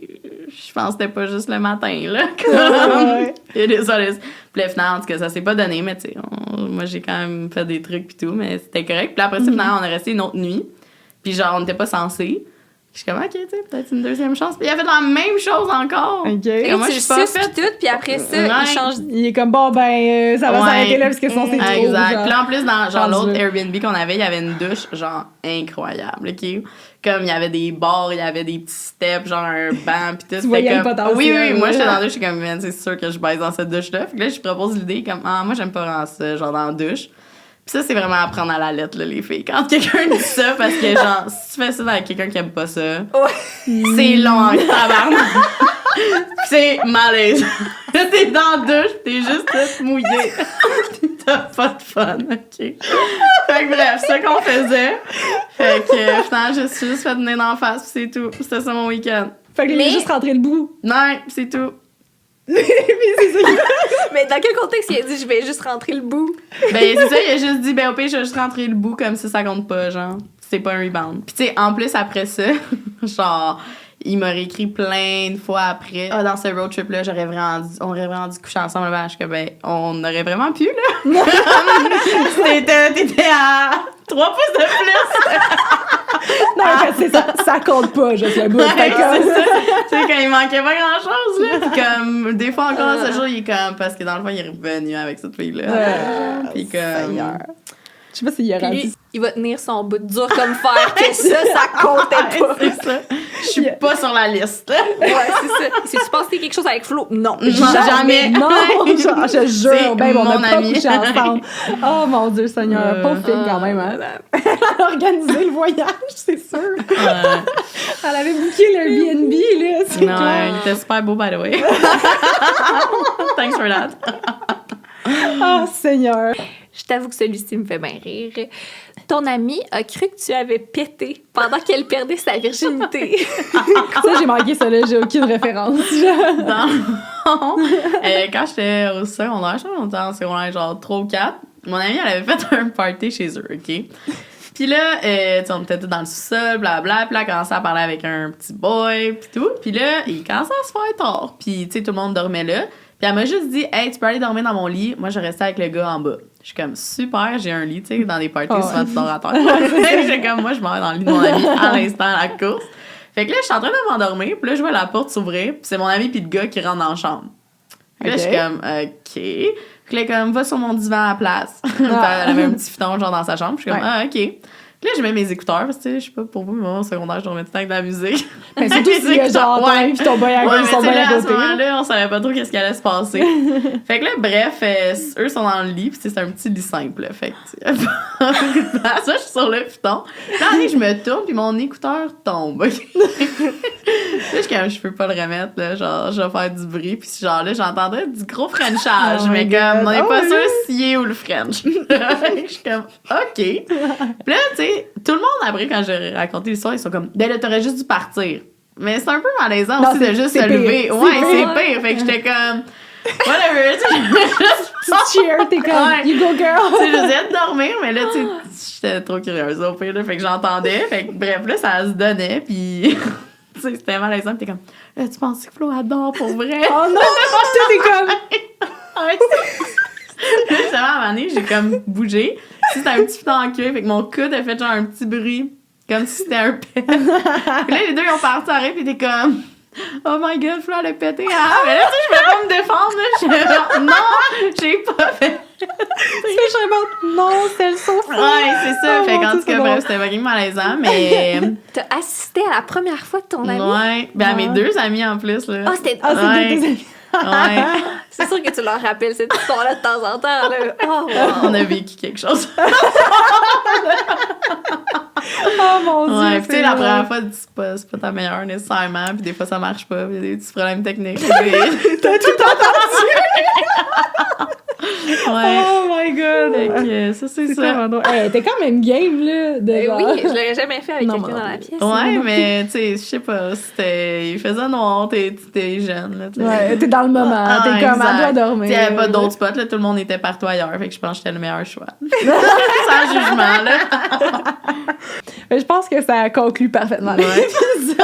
je pense que c'était pas juste le matin, là. Ouais. It is what it is. Pis là, finalement, en tout cas, ça s'est pas donné, mais tu sais, moi, j'ai quand même fait des trucs pis tout, mais c'était correct. Pis là, après ça, finalement, on est resté une autre nuit. Pis genre, on n'était pas censés. Je suis comme, OK, tu sais, peut-être une deuxième chance. Puis il a fait la même chose encore. OK. Et Moi, tu je le suis pas suces faite. pis tout, puis après ça, Ouais. il change. Il est comme, bon, ben, ça va Ouais. s'arrêter là parce que sinon c'est trop. Exact. genre. Puis là, en plus, dans genre Rendu l'autre là. Airbnb qu'on avait, il y avait une douche, genre, incroyable, OK? Comme, il y avait des bars, il y avait des petits steps, genre un banc, pis tout. Tu voyais Fait le comme, potentiel, oui, moi, là. j'étais dans la douche, j'étais comme, man, c'est sûr que je baise dans cette douche-là. Fait que là, je propose l'idée, comme, ah, moi, j'aime pas vraiment ça, genre, dans la douche. Pis ça, c'est vraiment à prendre à la lettre, là, les filles. Quand quelqu'un dit ça, parce que, genre, si tu fais ça avec quelqu'un qui aime pas ça, c'est long en tabarnak. C'est malaise. T'es dans la douche, t'es juste toute mouillée. Pis t'as pas de fun, OK? Fait que bref, c'est ça qu'on faisait. Fait que, finalement, je suis juste fait venir d'en face, pis c'est tout. C'était ça mon week-end. Fait que il Mais- est juste rentré le bout. Non, c'est tout. Mais c'est ça qu'il Mais dans quel contexte il a dit je vais juste rentrer le bout? Ben, c'est ça, il a juste dit, ben, au pire, je vais juste rentrer le bout comme ça compte pas, genre. C'est pas un rebound. Pis, tu sais, en plus, après ça, genre, il m'a réécrit plein de fois après. Ah, dans ce road trip-là, on aurait vraiment dû coucher ensemble. Ben, je suis comme, ben, on aurait vraiment pu, là. T'étais à 3 pouces de plus. Non, en fait, c'est ça. Ça compte pas, juste le bout. Ouais, Fait c'est comme- ça. Tu sais, quand il manquait pas grand-chose, là. Puis comme, des fois encore, ce jour, il est comme, parce que dans le fond, il est revenu avec cette fille-là. Puis comme... Seigneur. Je sais pas s'il y aura Lui, dit. il va tenir son bout dur comme fer, que ça comptait pas. Ouais, c'est ça. Je suis pas sur la liste. Ouais, c'est ça. Si tu penses quelque chose avec Flo, non. Jamais. Non, genre, je jure, C'est ben, on mon n'a pas ami. couché ensemble. Oh mon Dieu, Seigneur, pauvre fille quand même. Hein. Elle a organisé le voyage, c'est sûr. Elle avait booké l'Airbnb, là, c'est Non, clair. il était super beau, by the way. Thanks for that. Oh Seigneur. Je t'avoue que celui-ci me fait bien rire. Ton amie a cru que tu avais pété pendant qu'elle perdait sa virginité. Ça, j'ai manqué ça, là, j'ai aucune référence. Dans le fond, quand j'étais au secondaire, je crois qu'on était en secondaire genre 3 ou 4, mon amie, elle avait fait un party chez eux, OK? Puis là, tu sais, on était tous dans le sous-sol, blablabla. Puis là, elle commençait à parler avec un petit boy, puis tout. Puis là, il commençait à se faire tard. Puis, tu sais, tout le monde dormait là. Puis elle m'a juste dit, hey, tu peux aller dormir dans mon lit. Moi, je restais avec le gars en bas. Je suis comme, super, j'ai un lit, tu sais, dans les parties, souvent tu dors à terre. J'étais comme, moi, je m'en vais dans le lit de mon ami à l'instant, à la course. Fait que là, je suis en train de m'endormir. Puis là, je vois la porte s'ouvrir. Puis c'est mon ami puis le gars qui rentre dans la chambre. Puis là, je suis comme, OK. Puis là, comme, va sur mon divan à la place. Elle avait un petit futon, genre, dans sa chambre. Puis je suis comme, ah, OK. Puis là, je mets mes écouteurs. Parce que, tu sais, je sais pas, pour vous, mais moi, au secondaire, je dormais tout le temps avec de la musique. Mais surtout si, genre, ton ami puis ton boy à gauche sont bien à à ce côté. moment-là, on savait pas trop qu'est-ce qui allait se passer. Fait que là, bref, eux sont dans le lit. Puis c'est un petit lit simple, là. Fait que, tu sais, pas beaucoup de place. Là, je suis sur le futon. Là, je me tourne, puis mon écouteur tombe. Là, je suis comme, je peux pas le remettre, là. Genre, je vais faire du bruit. Puis genre, là, j'entendrais du gros Frenchage. Oh mais comme, on est pas oui. sûr s'il est où le French. Fait que je suis comme, OK. Puis là, tu sais, tout le monde, après, quand j'ai raconté l'histoire, ils sont comme, ben là, t'aurais juste dû partir. Mais c'est un peu malaisant Non, aussi de juste se lever. Ouais, c'est pire. Fait que j'étais comme, whatever. Tu cheer, t'es comme, Ouais. you go girl. Tu sais, j'essayais de dormir, mais là, tu sais, j'étais trop curieuse au pire, là. Fait que j'entendais. Fait que bref, là, ça se donnait. Puis, tu sais, c'était malaisant. Puis t'es comme, tu penses que Flo adore pour vrai? Oh non! Toi, t'es comme, Ouais. Là, justement, à un moment donné, j'ai comme bougé. C'était un petit peu en cuir. Fait que mon coude a fait genre un petit bruit. Comme si c'était un pet. Puis là, les deux, ils ont parti à rire. Puis t'es comme, oh my god, Flo, elle a pété. Ah, mais là, tu sais, je vais pas me défendre. Là. Je suis genre, non, j'ai pas fait. je serais morte. Non, c'est le souffle. Ouais, c'est ça. Oh, Fait mon qu'en Dieu, tout cas, c'est bref, bon. c'était vraiment malaisant, mais. T'as assisté à la première fois de ton ami? Ouais. Ben, à mes Ouais. deux amis en plus, là. Ah, c'était... Ah, c'est Ouais. de tes amis. Ouais. C'est sûr que tu leur rappelles cette histoire-là de temps en temps. Là. Oh, wow. On a vécu quelque chose. Oh mon Dieu. Ouais, puis tu sais, la c'est première drôle. fois, c'est pas ta meilleure nécessairement, puis des fois ça marche pas, puis il y a des petits problèmes techniques. T'as tout entendu. Ouais. Oh my god. Fait que ça, c'est C'est ça. tellement drôle. Hey, t'es quand même game, là. De Ben genre- oui, je l'aurais jamais fait avec Non, quelqu'un moi dans non la plus. pièce. Ouais, mais tu sais, je sais pas, il faisait noir, t'es jeune, là, tu sais. Ouais, t'es dans le moment. T'es comme, elle doit dormir. Il y avait pas d'autres spots, là, tout le monde était partout ailleurs, fait que je pense que j'étais le meilleur choix. Sans jugement, là. Mais je pense que ça conclut parfaitement l'épisode.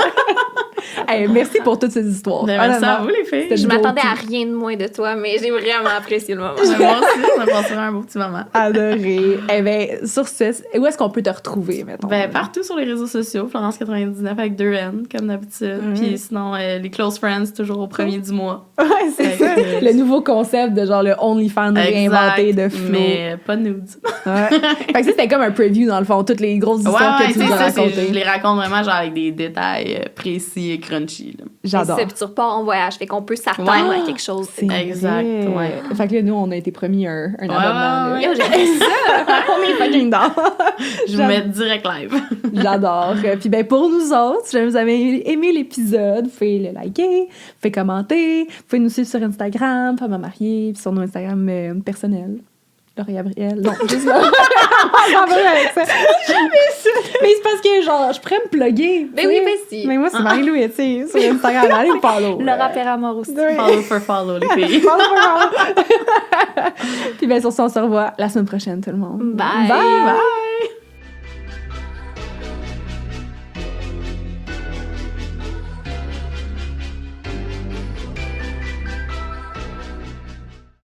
Hey, merci pour toutes ces histoires. Ben, merci à Honnêtement. vous, les filles. C'était Je beau m'attendais petit. à rien de moins de toi, mais j'ai vraiment apprécié le moment. Moi aussi, on a passé un beau petit moment. Adoré. Eh bien, sur ce, où est-ce qu'on peut te retrouver, mettons? Ben, partout sur les réseaux sociaux, Florence99 avec 2 N, comme d'habitude. Puis sinon, les Close Friends, toujours au premier du mois. Ouais, c'est ça. Le nouveau concept de genre le OnlyFans réinventé de Flo. Mais pas de nudes. Ouais. Fait que ça, c'était comme un preview, dans le fond, toutes les grosses histoires que tu nous as ça, racontées. je les raconte vraiment genre avec des détails précis et crunchy. Là. J'adore. C'est ça, puis tu repars en voyage, fait qu'on peut s'attendre Ouais. à quelque chose. C'est Exact, vrai. ouais. Fait que là, nous, on a été promis un abonnement. ouais. là. Yo, j'aimais ça. On est fucking down. Je vous mets direct live. J'adore. Puis ben pour nous autres, si jamais vous avez aimé l'épisode, vous pouvez le liker, vous pouvez commenter, vous pouvez nous suivre sur Instagram, Femme à marier, puis sur nos Instagram personnels. Laurie Gabriel. Non, juste là. On va avec ça. Mais c'est parce que, genre, je pourrais me plugger. Ben tu oui, sais. vas-y. Mais moi, c'est Marie-Lou Etier sur Instagram. Allez me follow. Laura Perramore aussi. Oui. Follow for follow, les filles. Puis bien, sur ça, on se revoit la semaine prochaine, tout le monde. Bye. Bye.